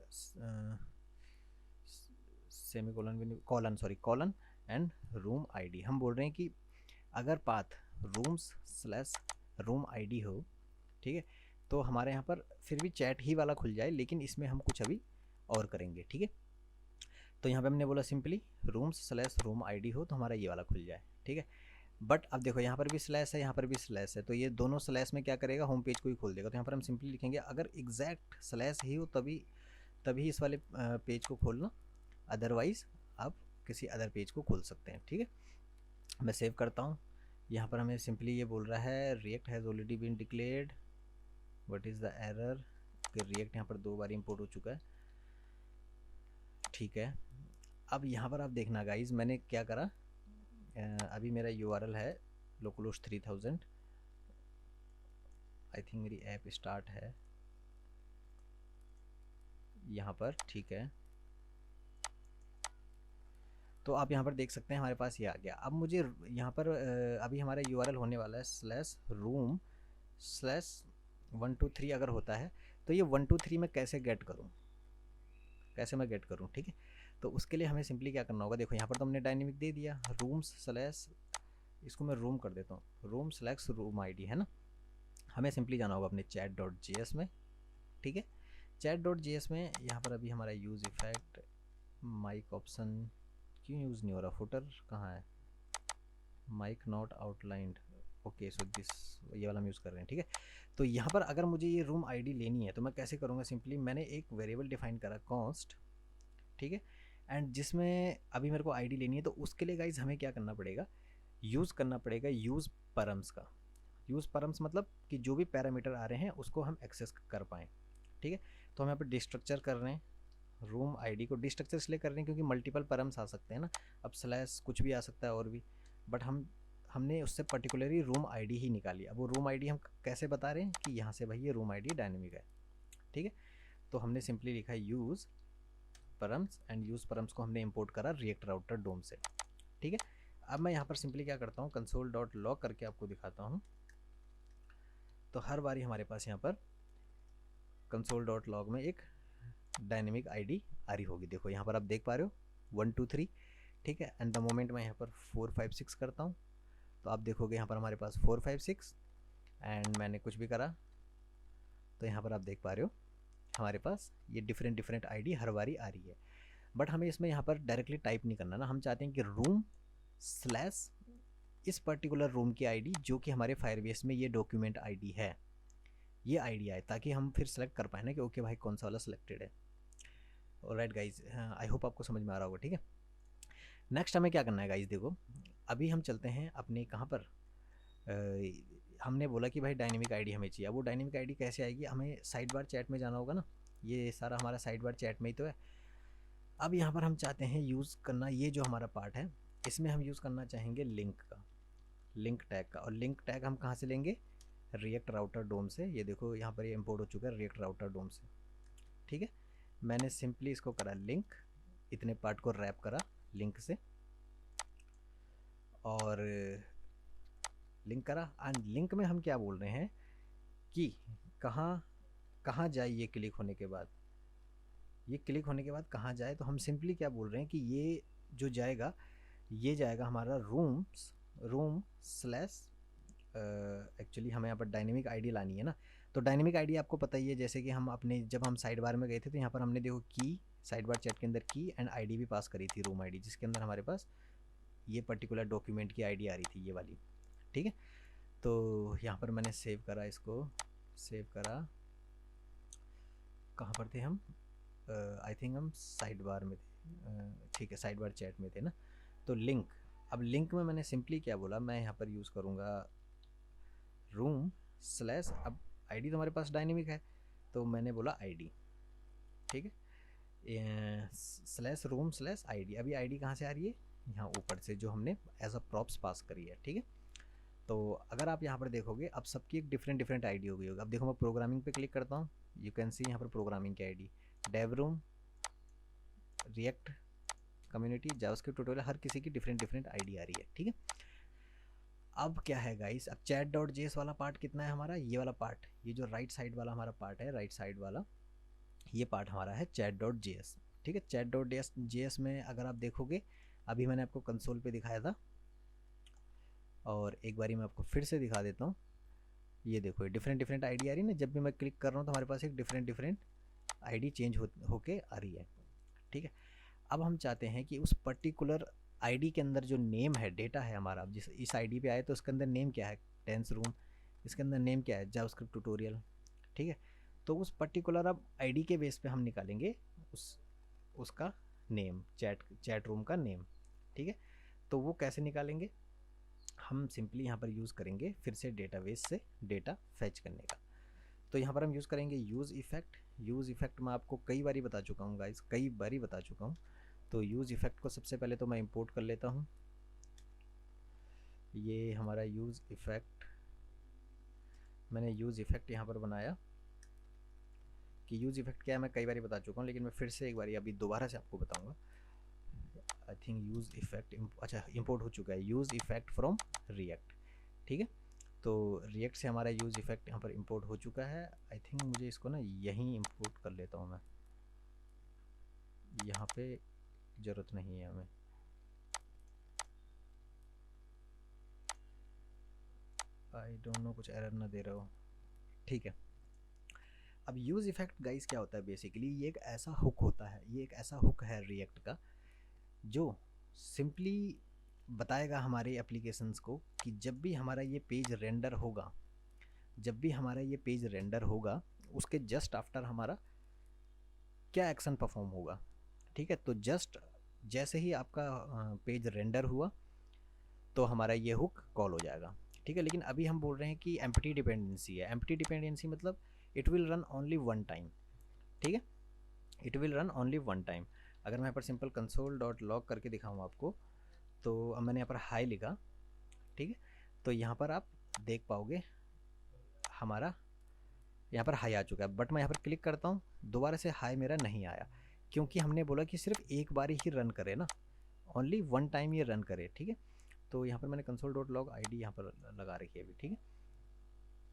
सेमी कोलन भी नहीं, colon, sorry colon, and room ID. हम बोल रहे हैं कि अगर path rooms slash room ID हो, ठीक है, तो हमारे यहाँ पर फिर भी चैट ही वाला खुल जाए, लेकिन इसमें हम कुछ अभी और करेंगे, ठीक है। तो यहाँ पे हमने बोला simply rooms slash room ID हो तो हमारा ये वाला खुल जाए, ठीक है। बट अब देखो यहाँ पर भी स्लैश है, यहाँ पर भी स्लैश है, तो ये दोनों स्लैश में क्या करेगा, होम पेज को ही खोल देगा। तो यहाँ पर हम सिंपली लिखेंगे अगर एग्जैक्ट स्लैश ही हो तभी तभी इस वाले पेज को खोलना, अदरवाइज़ आप किसी अदर पेज को खोल सकते हैं, ठीक है। मैं सेव करता हूँ। यहाँ पर हमें सिंपली ये बोल रहा है React has already been declared, what is the error, कि रिएक्ट यहाँ पर 2 बार इंपोर्ट हो चुका है, ठीक है। अब यहाँ पर आप देखना गाइज मैंने क्या करा, अभी मेरा यूआरएल है लोकलहोस्ट 3000, आई थिंक मेरी ऐप स्टार्ट है यहाँ पर, ठीक है। तो आप यहाँ पर देख सकते हैं हमारे पास ये आ गया। अब मुझे यहाँ पर अभी हमारा यूआरएल होने वाला है स्लैश रूम स्लैश 123 अगर होता है तो ये 123 में कैसे गेट करूँ, कैसे मैं गेट करूँ, ठीक है। तो उसके लिए हमें सिंपली क्या करना होगा, देखो यहाँ पर तो हमने डायनेमिक दे दिया रूम्स स्लैश, इसको मैं रूम कर देता हूँ, रूम स्लैश रूम आईडी है ना। हमें सिंपली जाना होगा अपने chat.js में, ठीक है। chat.js में यहाँ पर अभी हमारा यूज़ इफेक्ट माइक ऑप्शन क्यों यूज़ नहीं हो रहा, फुटर कहाँ है, mic not outlined, okay so this, ये वाला हम यूज़ कर रहे हैं, ठीक है। तो यहाँ पर अगर मुझे ये रूम आईडी लेनी है तो मैं कैसे करूँगा, सिंपली मैंने एक वेरिएबल डिफाइन करा कॉन्स्ट, ठीक है, एंड जिसमें अभी मेरे को आईडी लेनी है। तो उसके लिए गाइज हमें क्या करना पड़ेगा, यूज़ करना पड़ेगा यूज़ परम्स का। यूज़ परम्स मतलब कि जो भी पैरामीटर आ रहे हैं उसको हम एक्सेस कर पाएँ, ठीक है। तो हम यहाँ पर डिस्ट्रक्चर कर रहे हैं, रूम आईडी को डिस्ट्रक्चर इसलिए कर रहे हैं क्योंकि मल्टीपल परम्स आ सकते हैं ना, अब स्लैश कुछ भी आ सकता है और भी, बट हमने उससे पर्टिकुलरली रूम आईडी ही निकाली। अब वो रूम आईडी हम कैसे बता रहे हैं कि यहाँ से भाई ये रूम आईडी डायनेमिक है, ठीक है। तो हमने सिंपली लिखा है use params, and use params को हमने इंपोर्ट करा रिएक्ट राउटर डोम से, ठीक है। अब मैं यहाँ पर सिंपली क्या करता हूँ, console.log करके आपको दिखाता हूँ। तो हर बारी हमारे पास यहाँ पर console.log में एक डायनेमिक आईडी आ रही होगी, देखो यहाँ पर आप देख पा रहे हो 123, ठीक है। एंड द मोमेंट मैं यहाँ पर 456 करता हूँ तो आप देखोगे यहाँ पर हमारे पास 456, एंड मैंने कुछ भी करा तो यहाँ पर आप देख पा रहे हो हमारे पास ये डिफरेंट आईडी हर बारी आ रही है। बट हमें इसमें यहाँ पर डायरेक्टली टाइप नहीं करना ना, हम चाहते हैं कि रूम स्लैश इस पर्टिकुलर रूम की आईडी जो कि हमारे फायरबेस में ये डॉक्यूमेंट आईडी है, ये आईडी आए, ताकि हम फिर सेलेक्ट कर पाए ना कि ओके भाई कौन सा वाला सिलेक्टेड है। ऑलराइट गाइज, आई होप आपको समझ में आ रहा होगा, ठीक है। नेक्स्ट हमें क्या करना है गाइज, देखो अभी हम चलते हैं अपने कहाँ पर, हमने बोला कि भाई डायनेमिक आईडी हमें चाहिए। अब वो डायनेमिक आईडी कैसे आएगी, हमें साइड बार चैट में जाना होगा ना, ये सारा हमारा साइड बार चैट में ही तो है। अब यहाँ पर हम चाहते हैं यूज़ करना, ये जो हमारा पार्ट है इसमें हम यूज़ करना चाहेंगे लिंक का, लिंक टैग का। और लिंक टैग हम कहाँ से लेंगे, रिएक्ट राउटर डोम से। ये देखो यहाँ पर ये इंपोर्ट हो चुका है रिएक्ट राउटर डोम से, ठीक है। मैंने सिंपली इसको करा लिंक, इतने पार्ट को रैप करा लिंक से और लिंक करा। एंड लिंक में हम क्या बोल रहे हैं कि कहाँ जाए ये क्लिक होने के बाद, ये क्लिक होने के बाद कहाँ जाए। तो हम सिंपली क्या बोल रहे हैं कि ये जो जाएगा ये जाएगा हमारा रूम स्लैश, एक्चुअली हमें यहाँ पर डायनेमिक आईडी लानी है ना। तो डायनेमिक आईडी आपको पता ही है, जैसे कि हम अपने जब हम साइड बार में गए थे तो यहाँ पर हमने देखो की साइड बार चैट के अंदर की एंड आईडी भी पास करी थी, रूम आईडी, जिसके अंदर हमारे पास ये पर्टिकुलर डॉक्यूमेंट की आईडी आ रही थी, ये वाली, ठीक है। तो यहाँ पर मैंने सेव करा, इसको सेव करा, कहाँ पर थे हम, आई थिंक हम साइड बार में थे, ठीक है साइड बार चैट में थे ना। तो लिंक, अब लिंक में मैंने सिंपली क्या बोला, मैं यहाँ पर यूज़ करूँगा रूम स्लैश, अब आईडी तो हमारे पास डायनेमिक है तो मैंने बोला आईडी, ठीक है, स्लैश रूम स्लैश आईडी। अभी आईडी कहाँ से आ रही है, यहाँ ऊपर से जो हमने एज अ प्रॉप्स पास करी है, ठीक है। तो अगर आप यहाँ पर देखोगे अब सबकी एक डिफरेंट डिफरेंट आईडी हो गई होगी। अब देखो मैं प्रोग्रामिंग पे क्लिक करता हूँ, यू कैन सी यहाँ पर प्रोग्रामिंग की ID, Dev room, React community, JavaScript tutorial, हर किसी की डिफरेंट डिफरेंट आईडी आ रही है, ठीक है। अब क्या है गाइस, अब चैट डॉट जेएस वाला पार्ट कितना है हमारा, ये वाला पार्ट, ये जो राइट साइड वाला हमारा पार्ट है, राइट साइड वाला ये पार्ट हमारा है चैट डॉट जेएस, ठीक है। चैट डॉट जेएस में अगर आप देखोगे, अभी मैंने आपको कंसोल पे दिखाया था और एक बारी मैं आपको फिर से दिखा देता हूँ। ये देखो डिफरेंट डिफरेंट आईडी आ रही है ना, जब भी मैं क्लिक कर रहा हूँ तो हमारे पास एक डिफरेंट डिफरेंट आईडी चेंज होके आ रही है, ठीक है। अब हम चाहते हैं कि उस पर्टिकुलर आईडी के अंदर जो नेम है, डेटा है हमारा, अब जिस इस आईडी पे आए तो उसके अंदर नेम क्या है, टेंस रूम, इसके अंदर नेम क्या है, जावास्क्रिप्ट ट्यूटोरियल, ठीक है। तो उस पर्टिकुलर अब आईडी के बेस पे हम निकालेंगे उसका नेम, चैट रूम का नेम, ठीक है। तो वो कैसे निकालेंगे, हम सिंपली यहाँ पर यूज़ करेंगे फिर से डेटाबेस से डेटा फैच करने का। तो यहाँ पर हम यूज़ करेंगे यूज़ इफ़ेक्ट। यूज़ इफ़ेक्ट मैं आपको कई बारी बता चुका हूँ गाइस, कई बारी बता चुका हूँ। तो यूज़ इफ़ेक्ट को सबसे पहले तो मैं इंपोर्ट कर लेता हूँ। ये हमारा यूज़ इफ़ेक्ट, मैंने यूज़ इफ़ेक्ट यहाँ पर बनाया कि यूज़ इफ़ेक्ट क्या है मैं कई बारी बता चुका हूँ, लेकिन मैं फिर से एक बारी अभी दोबारा से आपको बताऊँगा। आई थिंक यूज़ इफ़ेक्ट अच्छा इंपोर्ट हो चुका है, यूज़ इफ़ेक्ट फ्रॉम रिएक्ट, ठीक है। तो रिएक्ट से हमारा यूज़ इफ़ेक्ट यहाँ पर इंपोर्ट हो चुका है। आई थिंक मुझे इसको ना यहीं इंपोर्ट कर लेता हूँ मैं, यहाँ पे ज़रूरत नहीं है हमें। आई डोंट नो कुछ एरर ना दे रहा हो, ठीक है। अब यूज़ इफ़ेक्ट गाइस क्या होता है, बेसिकली ये एक ऐसा हुक होता है, ये एक ऐसा हुक है रिएक्ट का जो सिंपली बताएगा हमारे एप्लीकेशंस को कि जब भी हमारा ये पेज रेंडर होगा, जब भी हमारा ये पेज रेंडर होगा उसके जस्ट आफ्टर हमारा क्या एक्शन परफॉर्म होगा, ठीक है। तो जस्ट जैसे ही आपका पेज रेंडर हुआ तो हमारा ये हुक कॉल हो जाएगा, ठीक है। लेकिन अभी हम बोल रहे हैं कि एम्प्टी डिपेंडेंसी है। एम्प्टी डिपेंडेंसी मतलब it will run only one time, ठीक है, it will run only one time. अगर मैं यहाँ पर सिंपल कंसोल डॉट लॉग करके दिखाऊँ आपको, तो अब मैंने यहाँ पर हाई लिखा, ठीक है। तो यहाँ पर आप देख पाओगे हमारा यहाँ पर हाई आ चुका है, बट मैं यहाँ पर क्लिक करता हूँ दोबारा से हाई मेरा नहीं आया, क्योंकि हमने बोला कि सिर्फ एक बार ही रन करे ना, ओनली वन टाइम ये रन करे, ठीक है। तो यहाँ पर मैंने console dot log I D यहाँ पर लगा रखी है अभी, ठीक है।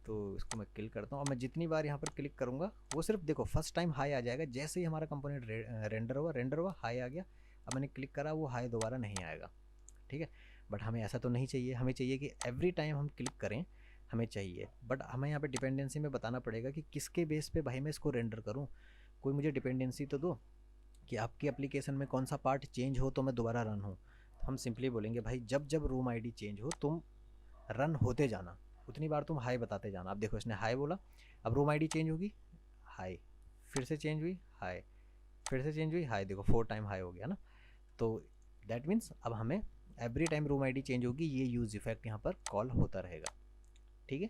तो इसको मैं क्लिक करता हूँ और मैं जितनी बार यहाँ पर क्लिक करूँगा वो सिर्फ देखो फर्स्ट टाइम हाई आ जाएगा, जैसे ही हमारा कंपोनेंट रेंडर हुआ हाई आ गया। अब मैंने क्लिक करा वो हाई दोबारा नहीं आएगा, ठीक है। बट हमें ऐसा तो नहीं चाहिए, हमें चाहिए कि एवरी टाइम हम क्लिक करें, हमें चाहिए। बट हमें यहाँ पे डिपेंडेंसी में बताना पड़ेगा कि किसके बेस पे भाई मैं इसको रेंडर करूँ। कोई मुझे डिपेंडेंसी तो दो कि आपकी एप्लीकेशन में कौन सा पार्ट चेंज हो तो मैं दोबारा रन हूँ। तो हम सिंपली बोलेंगे भाई जब जब रूम आईडी चेंज हो तुम रन होते जाना, उतनी बार तुम हाई बताते जाना। अब देखो इसने हाई बोला, अब रूम आईडी चेंज होगी हाई, फिर से चेंज हुई हाई, फिर से चेंज हुई हाई, देखो 4 टाइम हाई हो गया ना। तो दैट मीन्स अब हमें every time room ID change होगी ये यूज़ इफेक्ट यहाँ पर कॉल होता रहेगा, ठीक है।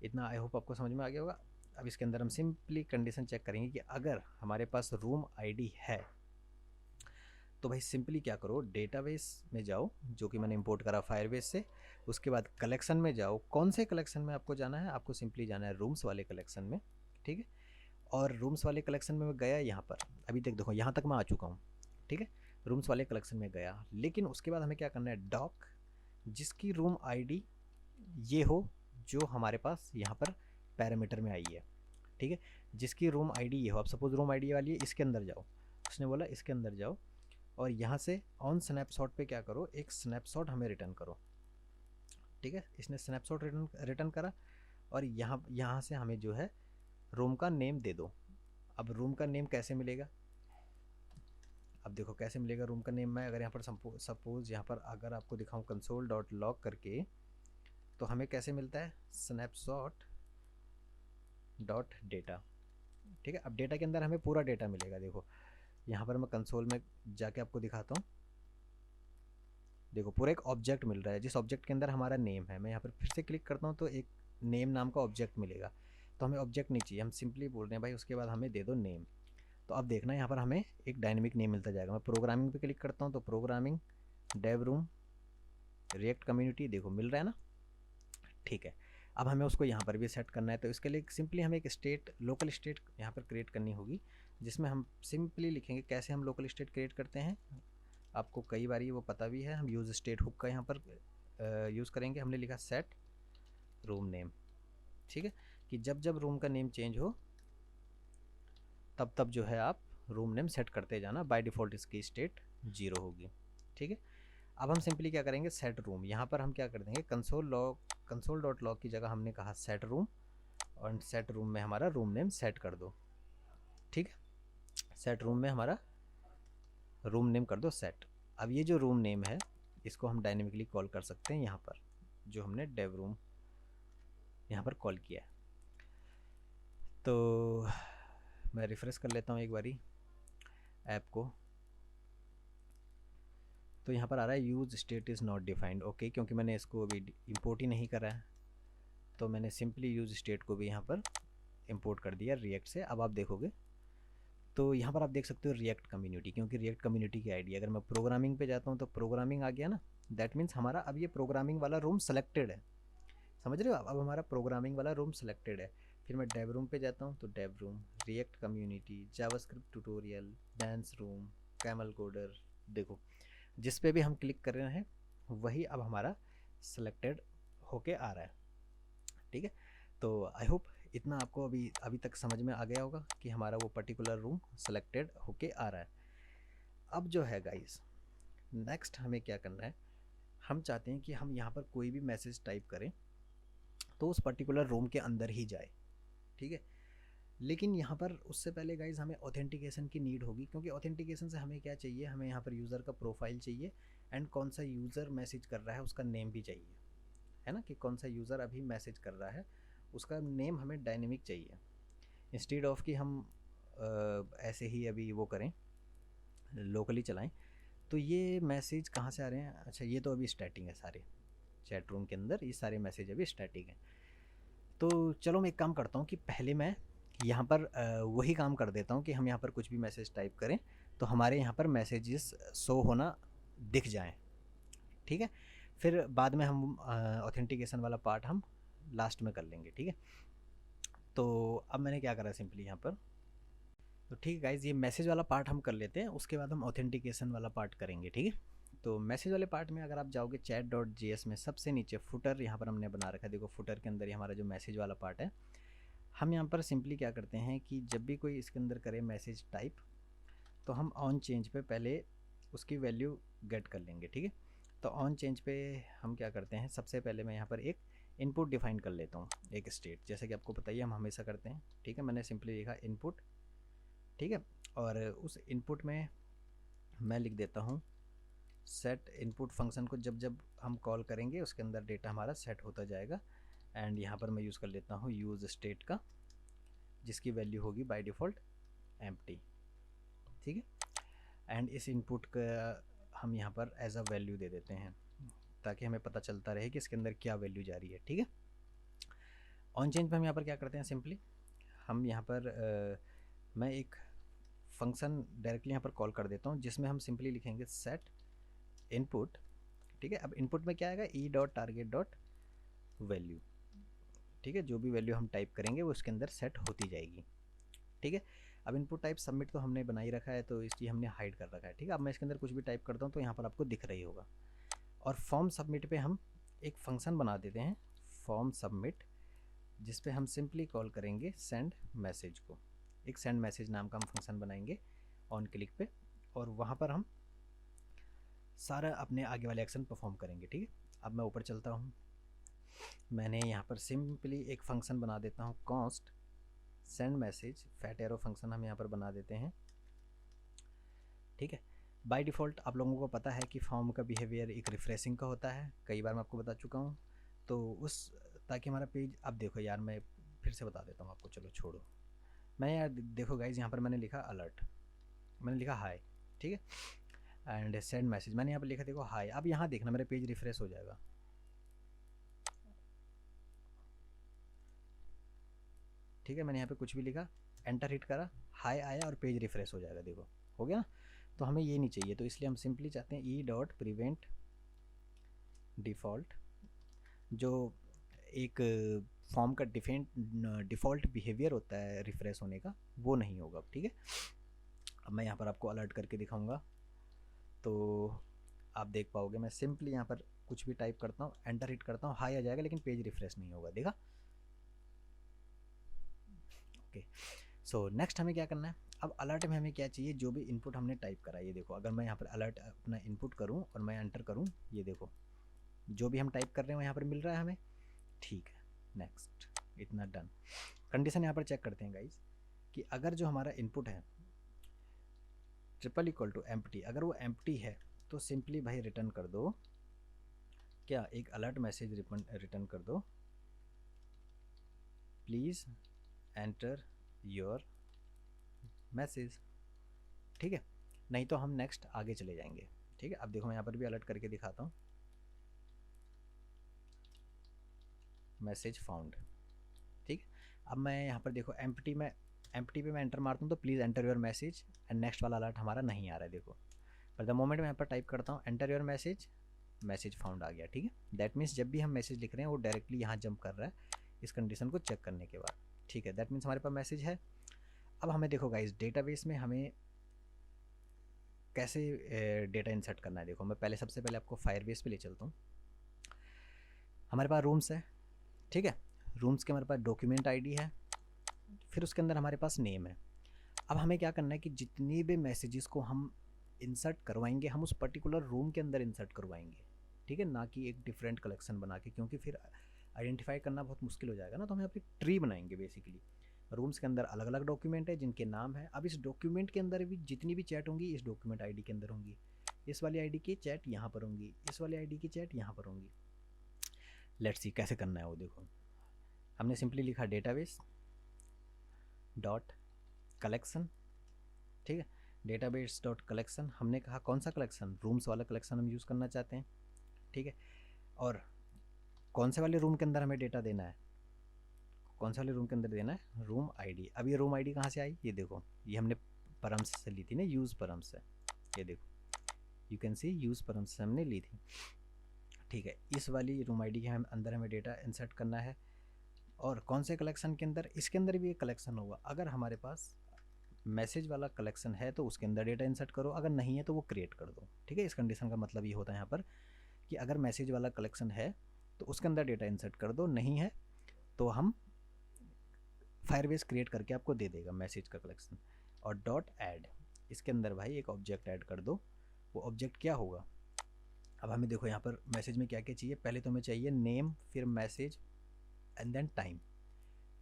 इतना आई होप आपको समझ में आ गया होगा। अब इसके अंदर हम सिंपली कंडीशन चेक करेंगे कि अगर हमारे पास रूम आईडी है तो भाई सिंपली क्या करो, डेटाबेस में जाओ जो कि मैंने इंपोर्ट करा फायरबेस से, उसके बाद कलेक्शन में जाओ। कौन से कलेक्शन में आपको जाना है, आपको सिंपली जाना है रूम्स वाले कलेक्शन में, ठीक है। और रूम्स वाले कलेक्शन में मैं गया यहाँ पर, अभी तक देखो यहाँ तक मैं आ चुका हूँ, ठीक है। रूम्स वाले कलेक्शन में गया, लेकिन उसके बाद हमें क्या करना है, डॉक जिसकी रूम आईडी ये हो जो हमारे पास यहाँ पर पैरामीटर में आई है, ठीक है। जिसकी रूम आईडी ये हो, अब सपोज रूम आईडी वाली है, इसके अंदर जाओ, उसने बोला इसके अंदर जाओ और यहाँ से ऑन स्नैपशॉट पे क्या करो, एक स्नैपशॉट हमें रिटर्न करो, ठीक है। इसने स्नैपशॉट रिटर्न करा और यहाँ से हमें जो है रूम का नेम दे दो। अब रूम का नेम कैसे मिलेगा, अब देखो कैसे मिलेगा रूम का नेम। मैं अगर यहाँ पर सपोज यहाँ पर अगर आपको दिखाऊँ कंसोल डॉट लॉग करके, तो हमें कैसे मिलता है, स्नैपशॉट डॉट डेटा, ठीक है। अब डेटा के अंदर हमें पूरा डेटा मिलेगा। देखो यहाँ पर मैं कंसोल में जाके आपको दिखाता हूँ, देखो पूरा एक ऑब्जेक्ट मिल रहा है जिस ऑब्जेक्ट के अंदर हमारा नेम है। मैं यहाँ पर फिर से क्लिक करता हूँ तो एक नेम नाम का ऑब्जेक्ट मिलेगा। तो हमें ऑब्जेक्ट नहीं चाहिए, हम सिंपली बोल रहे हैं भाई उसके बाद हमें दे दो नेम। तो अब देखना यहाँ पर हमें एक डायनेमिक नेम मिलता जाएगा। मैं प्रोग्रामिंग पे क्लिक करता हूँ तो programming dev room React community, देखो मिल रहा है ना, ठीक है। अब हमें उसको यहाँ पर भी सेट करना है, तो इसके लिए सिंपली हमें एक स्टेट, लोकल स्टेट यहाँ पर क्रिएट करनी होगी, जिसमें हम सिंपली लिखेंगे कैसे हम लोकल स्टेट क्रिएट करते हैं। आपको कई बार वो पता भी है, हम यूज़ स्टेट हुक का यहाँ पर यूज़ करेंगे। हमने लिखा सेट रूम नेम, ठीक है, कि जब जब रूम का नेम चेंज हो तब तब जो है आप रूम नेम सेट करते जाना। बाय डिफ़ॉल्ट इसकी स्टेट 0 होगी, ठीक है। अब हम सिंपली क्या करेंगे, सेट रूम, यहाँ पर हम क्या कर देंगे, कंसोल डॉट लॉग की जगह हमने कहा सेट रूम, और सेट रूम में हमारा रूम नेम सेट कर दो, ठीक है। सेट रूम में हमारा रूम नेम कर दो सेट। अब ये जो रूम नेम है इसको हम डायनेमिकली कॉल कर सकते हैं यहाँ पर, जो हमने डेव रूम यहाँ पर कॉल किया है। तो मैं रिफ्रेश कर लेता हूँ एक बारी ऐप को, तो यहाँ पर आ रहा है use state is not defined, okay, क्योंकि मैंने इसको अभी इंपोर्ट ही नहीं करा है, तो मैंने सिंपली यूज़ स्टेट को भी यहाँ पर इंपोर्ट कर दिया रिएक्ट से। अब आप देखोगे तो यहाँ पर आप देख सकते हो रिएक्ट कम्युनिटी, क्योंकि रिएक्ट कम्युनिटी की आईडी, अगर मैं प्रोग्रामिंग पे जाता हूँ तो प्रोग्रामिंग आ गया ना, दैट मीन्स हमारा अब ये प्रोग्रामिंग वाला रूम सेलेक्टेड है, समझ रहे हो आप, अब हमारा प्रोग्रामिंग वाला रूम सेलेक्टेड है। फिर मैं डेव रूम पे जाता हूँ तो dev room, React community, JavaScript tutorial, dance room, camel coder, देखो जिस पे भी हम क्लिक कर रहे हैं वही अब हमारा सेलेक्टेड होके आ रहा है, ठीक है। तो आई होप इतना आपको अभी तक समझ में आ गया होगा कि हमारा वो पर्टिकुलर रूम सेलेक्टेड होके आ रहा है। अब जो है गाइस, नेक्स्ट हमें क्या करना है, हम चाहते हैं कि हम यहाँ पर कोई भी मैसेज टाइप करें तो उस पर्टिकुलर रूम के अंदर ही जाए, ठीक है। लेकिन यहाँ पर उससे पहले गाइज हमें ऑथेंटिकेशन की नीड होगी, क्योंकि ऑथेंटिकेशन से हमें क्या चाहिए, हमें यहाँ पर यूज़र का प्रोफाइल चाहिए, एंड कौन सा यूज़र मैसेज कर रहा है उसका नेम भी चाहिए, है ना, कि कौन सा यूज़र अभी मैसेज कर रहा है उसका नेम हमें डायनेमिक चाहिए, इंस्टेड ऑफ कि हम ऐसे ही अभी वो करें, लोकली चलाएं। तो ये मैसेज कहाँ से आ रहे हैं, अच्छा ये तो अभी स्टैटिक है, सारे चैट रूम के अंदर ये सारे मैसेज अभी स्टैटिक हैं। तो चलो मैं एक काम करता हूँ कि पहले मैं यहाँ पर वही काम कर देता हूँ कि हम यहाँ पर कुछ भी मैसेज टाइप करें तो हमारे यहाँ पर मैसेजेस शो होना दिख जाएं, ठीक है। फिर बाद में हम ऑथेंटिकेशन वाला पार्ट हम लास्ट में कर लेंगे, ठीक है। तो अब मैंने क्या करा सिंपली यहाँ पर, तो ठीक है गाइज़, ये मैसेज वाला पार्ट हम कर लेते हैं, उसके बाद हम ऑथेंटिकेशन वाला पार्ट करेंगे, ठीक है। तो मैसेज वाले पार्ट में अगर आप जाओगे chat.js में सबसे नीचे फुटर यहाँ पर हमने बना रखा है, देखो फुटर के अंदर ही हमारा जो मैसेज वाला पार्ट है। हम यहाँ पर सिंपली क्या करते हैं कि जब भी कोई इसके अंदर करे मैसेज टाइप तो हम ऑन चेंज पे पहले उसकी वैल्यू गेट कर लेंगे, ठीक है। तो ऑन चेंज पे हम क्या करते हैं, सबसे पहले मैं यहाँ पर एक इनपुट डिफाइन कर लेता हूँ, एक स्टेट, जैसे कि आपको पता ही हम हमेशा करते हैं, ठीक है। मैंने सिंपली लिखा इनपुट, ठीक है, और उस इनपुट में मैं लिख देता हूँ सेट इनपुट फंक्शन को जब जब हम कॉल करेंगे उसके अंदर डेटा हमारा सेट होता जाएगा। एंड यहाँ पर मैं यूज़ कर लेता हूँ यूज़ स्टेट का, जिसकी वैल्यू होगी बाय डिफ़ॉल्ट एम्प्टी, ठीक है। एंड इस इनपुट का हम यहाँ पर एज अ वैल्यू दे देते हैं ताकि हमें पता चलता रहे कि इसके अंदर क्या वैल्यू जा रही है, ठीक है। ऑन चेंज पे हम यहाँ पर क्या करते हैं, सिंपली हम यहाँ पर मैं एक फंक्शन डायरेक्टली यहाँ पर कॉल कर देता हूँ जिसमें हम सिंपली लिखेंगे सेट इनपुट, ठीक है। अब इनपुट में क्या आएगा, E dot target dot value, ठीक है। जो भी वैल्यू हम टाइप करेंगे वो उसके अंदर सेट होती जाएगी, ठीक है। अब इनपुट टाइप सबमिट तो हमने बना ही रखा है, तो इसलिए हमने हाइड कर रखा है, ठीक है। अब मैं इसके अंदर कुछ भी टाइप करता हूँ तो यहाँ पर आपको दिख रही होगा। और फॉर्म सबमिट पे हम एक फंक्शन बना देते हैं फॉर्म सबमिट, जिस पे हम सिंपली कॉल करेंगे सेंड मैसेज को, एक सेंड मैसेज नाम का हम फंक्शन बनाएंगे ऑन क्लिक पे, और वहाँ पर हम सारा अपने आगे वाले एक्शन परफॉर्म करेंगे, ठीक है। अब मैं ऊपर चलता हूँ, मैंने यहाँ पर सिंपली एक फंक्शन बना देता हूँ const send message, fat arrow function हम यहाँ पर बना देते हैं, ठीक है। बाय डिफ़ॉल्ट आप लोगों को पता है कि फॉर्म का बिहेवियर एक रिफ्रेशिंग का होता है, कई बार मैं आपको बता चुका हूँ। तो उस ताकि हमारा पेज, अब देखो यार मैं फिर से बता देता हूँ आपको, चलो छोड़ो। मैं यार देखो गाइज यहाँ पर मैंने लिखा अलर्ट, मैंने लिखा हाई, ठीक है। एंड सेंड मैसेज मैंने यहाँ पर लिखा, देखो हाई। अब यहाँ देखना मेरा पेज रिफ्रेश हो जाएगा, ठीक है। मैंने यहाँ पे कुछ भी लिखा, एंटर हिट करा, हाई आया और पेज रिफ्रेश हो जाएगा, देखो हो गया ना। तो हमें ये नहीं चाहिए, तो इसलिए हम सिंपली चाहते हैं ई डॉट प्रिवेंट डिफ़ॉल्ट, जो एक फॉर्म का डिफ़ॉल्ट बिहेवियर होता है रिफ़्रेश होने का, वो नहीं होगा, ठीक है। अब मैं यहाँ पर आपको अलर्ट करके दिखाऊंगा तो आप देख पाओगे। मैं सिंपली यहाँ पर कुछ भी टाइप करता हूँ, एंटर हिट करता हूँ, हाई आ जाएगा लेकिन पेज रिफ्रेश नहीं होगा, देखा। ओके, सो नेक्स्ट हमें क्या करना है, अब अलर्ट में हमें क्या चाहिए, जो भी इनपुट हमने टाइप करा, ये देखो अगर मैं यहाँ पर अलर्ट अपना इनपुट करूँ और मैं एंटर करूँ, ये देखो जो भी हम टाइप कर रहे हैं वो यहाँ पर मिल रहा है हमें, ठीक है। नेक्स्ट, इतना डन। कंडीशन यहाँ पर चेक करते हैं गाइज कि अगर जो हमारा इनपुट है ट्रिपल इक्वल टू एम्प्टी, अगर वो एम्प्टी है तो सिंपली भाई रिटर्न कर दो, क्या एक अलर्ट मैसेज रिटर्न कर दो, प्लीज़ एंटर योर मैसेज, ठीक है। नहीं तो हम नेक्स्ट आगे चले जाएंगे, ठीक है। अब देखो मैं यहाँ पर भी अलर्ट करके दिखाता हूँ, मैसेज फाउंड, ठीक है। अब मैं यहाँ पर देखो एम्प्टी पे मैं एंटर मारता हूँ तो please enter your message, and next वाला अलर्ट हमारा नहीं आ रहा है, देखो। पर द मोमेंट मैं यहाँ पर टाइप करता हूँ enter your message, message found आ गया, ठीक है। दैट मीन्स जब भी हम मैसेज लिख रहे हैं वो डायरेक्टली यहाँ जंप कर रहा है इस कंडीशन को चेक करने के बाद, ठीक है। दैट मीन्स हमारे पास मैसेज है। अब हमें देखो गाइस डेटाबेस में हमें कैसे डेटा इंसर्ट करना है, देखो मैं पहले सबसे पहले आपको फायरबेस पे ले चलता हूँ। हमारे पास रूम्स है, ठीक है। रूम्स के हमारे पास डॉक्यूमेंट आईडी है, फिर उसके अंदर हमारे पास नेम है। अब हमें क्या करना है कि जितनी भी मैसेजेस को हम इंसर्ट करवाएंगे हम उस पर्टिकुलर रूम के अंदर इंसर्ट करवाएंगे, ठीक है, ना कि एक डिफरेंट कलेक्शन बना के, क्योंकि फिर आइडेंटिफाई करना बहुत मुश्किल हो जाएगा ना। तो हम यहाँ पे ट्री बनाएंगे बेसिकली। रूम्स के अंदर अलग अलग डॉक्यूमेंट है जिनके नाम है। अब इस डॉक्यूमेंट के अंदर भी जितनी भी चैट होंगी इस डॉक्यूमेंट आईडी के अंदर होंगी, इस वाली आईडी की चैट यहाँ पर होंगी, इस वाली आईडी की चैट यहाँ पर होंगी। लेट्स सी कैसे करना है वो, देखो हमने सिंपली लिखा डेटाबेस डॉट कलेक्शन, ठीक है। डेटाबेस डॉट कलेक्शन, हमने कहा कौन सा कलेक्शन, रूम्स वाला कलेक्शन हम यूज़ करना चाहते हैं, ठीक है। और कौन से वाले रूम के अंदर हमें डेटा देना है, कौन से वाले रूम के अंदर देना है, रूम आईडी। अब ये रूम आईडी कहाँ से आई, ये देखो ये हमने परम्स से ली थी ना, यूज़ परम्स से, ये देखो you can see use params से हमने ली थी, ठीक है। इस वाली रूम आईडी के हम अंदर हमें डेटा इंसर्ट करना है। और कौन से कलेक्शन के अंदर, इसके अंदर भी एक कलेक्शन होगा। अगर हमारे पास मैसेज वाला कलेक्शन है तो उसके अंदर डेटा इंसर्ट करो, अगर नहीं है तो वो क्रिएट कर दो, ठीक है। इस कंडीशन का मतलब ये होता है यहाँ पर कि अगर मैसेज वाला कलेक्शन है तो उसके अंदर डेटा इंसर्ट कर दो, नहीं है तो हम फायरबेस क्रिएट करके आपको दे देगा मैसेज का कलेक्शन। और डॉट ऐड, इसके अंदर भाई एक ऑब्जेक्ट ऐड कर दो। वो ऑब्जेक्ट क्या होगा, अब हमें देखो यहाँ पर मैसेज में क्या क्या चाहिए, पहले तो हमें चाहिए नेम, फिर मैसेज एंड देन टाइम,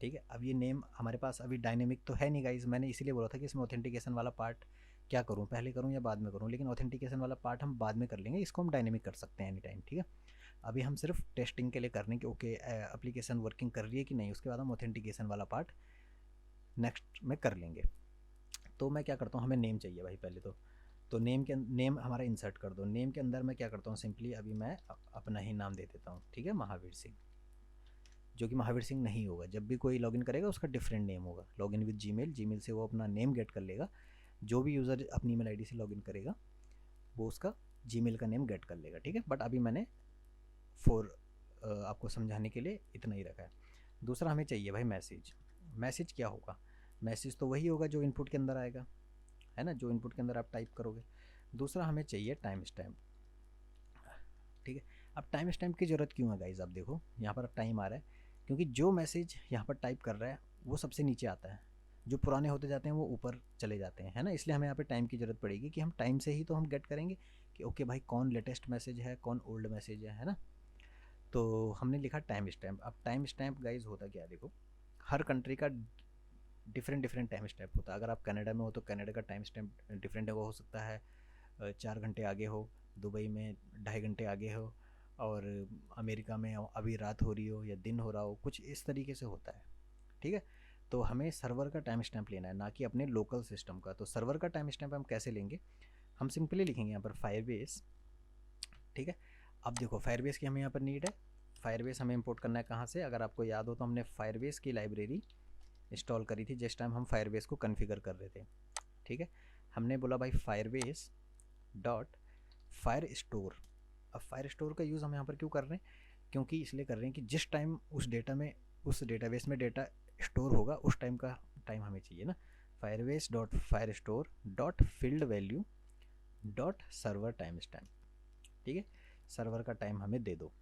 ठीक है। अब ये नेम हमारे पास अभी डायनेमिक तो है नहीं गाइज, मैंने इसीलिए बोला था कि इसमें ऑथेंटिकेशन वाला पार्ट क्या करूँ, पहले करूँ या बाद में करूँ, लेकिन ऑथेंटिकेशन वाला पार्ट हम बाद में कर लेंगे, इसको हम डायनेमिक कर सकते हैं एनी टाइम, ठीक है। अभी हम सिर्फ टेस्टिंग के लिए करने कि ओके एप्लीकेशन वर्किंग कर रही है कि नहीं, उसके बाद हम ऑथेंटिकेशन वाला पार्ट नेक्स्ट में कर लेंगे। तो मैं क्या करता हूँ, हमें नेम चाहिए भाई पहले तो नेम हमारा इंसर्ट कर दो। नेम के अंदर मैं क्या करता हूँ, सिंपली अभी मैं अपना ही नाम दे देता हूँ, ठीक है, महावीर सिंह, जो कि महावीर सिंह नहीं होगा। जब भी कोई लॉगिन करेगा उसका डिफरेंट नेम होगा। लॉगिन विद जीमेल से वो अपना नेम गेट कर लेगा, जो भी यूज़र अपनी ईमेल आईडी से लॉगिन करेगा वो उसका जीमेल का नेम गेट कर लेगा, ठीक है। बट अभी मैंने आपको समझाने के लिए इतना ही रखा है। दूसरा हमें चाहिए भाई मैसेज क्या होगा, मैसेज तो वही होगा जो इनपुट के अंदर आएगा, है ना, जो इनपुट के अंदर आप टाइप करोगे। दूसरा हमें चाहिए टाइम स्टैम्प, ठीक है। अब टाइम स्टैम्प की ज़रूरत क्यों है गाइज, आप देखो यहाँ पर टाइम आ रहा है क्योंकि जो मैसेज यहाँ पर टाइप कर रहा है वो सबसे नीचे आता है, जो पुराने होते जाते हैं वो ऊपर चले जाते हैं, है ना। इसलिए हमें यहाँ पे टाइम की ज़रूरत पड़ेगी कि हम टाइम से ही तो हम गेट करेंगे कि ओके भाई कौन लेटेस्ट मैसेज है, कौन ओल्ड मैसेज है ना। तो हमने लिखा टाइम स्टैम्प। अब टाइम स्टैम्प गाइज होता क्या है, देखो हर कंट्री का डिफरेंट टाइम स्टैम्प होता है। अगर आप कनाडा में हो तो कनाडा का टाइम स्टैम्प डिफरेंट हो सकता है, 4 घंटे आगे हो, दुबई में 2.5 घंटे आगे हो, और अमेरिका में अभी रात हो रही हो या दिन हो रहा हो, कुछ इस तरीके से होता है, ठीक है। तो हमें सर्वर का टाइम स्टैम्प लेना है, ना कि अपने लोकल सिस्टम का। तो सर्वर का टाइम स्टैम्प हम कैसे लेंगे, हम सिंपली लिखेंगे यहाँ पर फायरबेस, ठीक है। अब देखो फायरबेस की हमें यहाँ पर नीड है। फायरबेस हमें इंपोर्ट करना है कहाँ से, अगर आपको याद हो तो हमने फायरबेस की लाइब्रेरी इंस्टॉल करी थी जिस टाइम हम फायरबेस को कॉन्फ़िगर कर रहे थे, ठीक है। हमने बोला भाई फायरबेस डॉट फायर स्टोर। अब फायर स्टोर का यूज़ हम यहाँ पर क्यों कर रहे हैं, क्योंकि इसलिए कर रहे हैं कि जिस टाइम उस डेटा में, उस डेटाबेस में डेटा स्टोर होगा उस टाइम का टाइम हमें चाहिए ना। Firebase dot fire store dot field value dot server time stamp, ठीक है, सर्वर का टाइम हमें दे दो,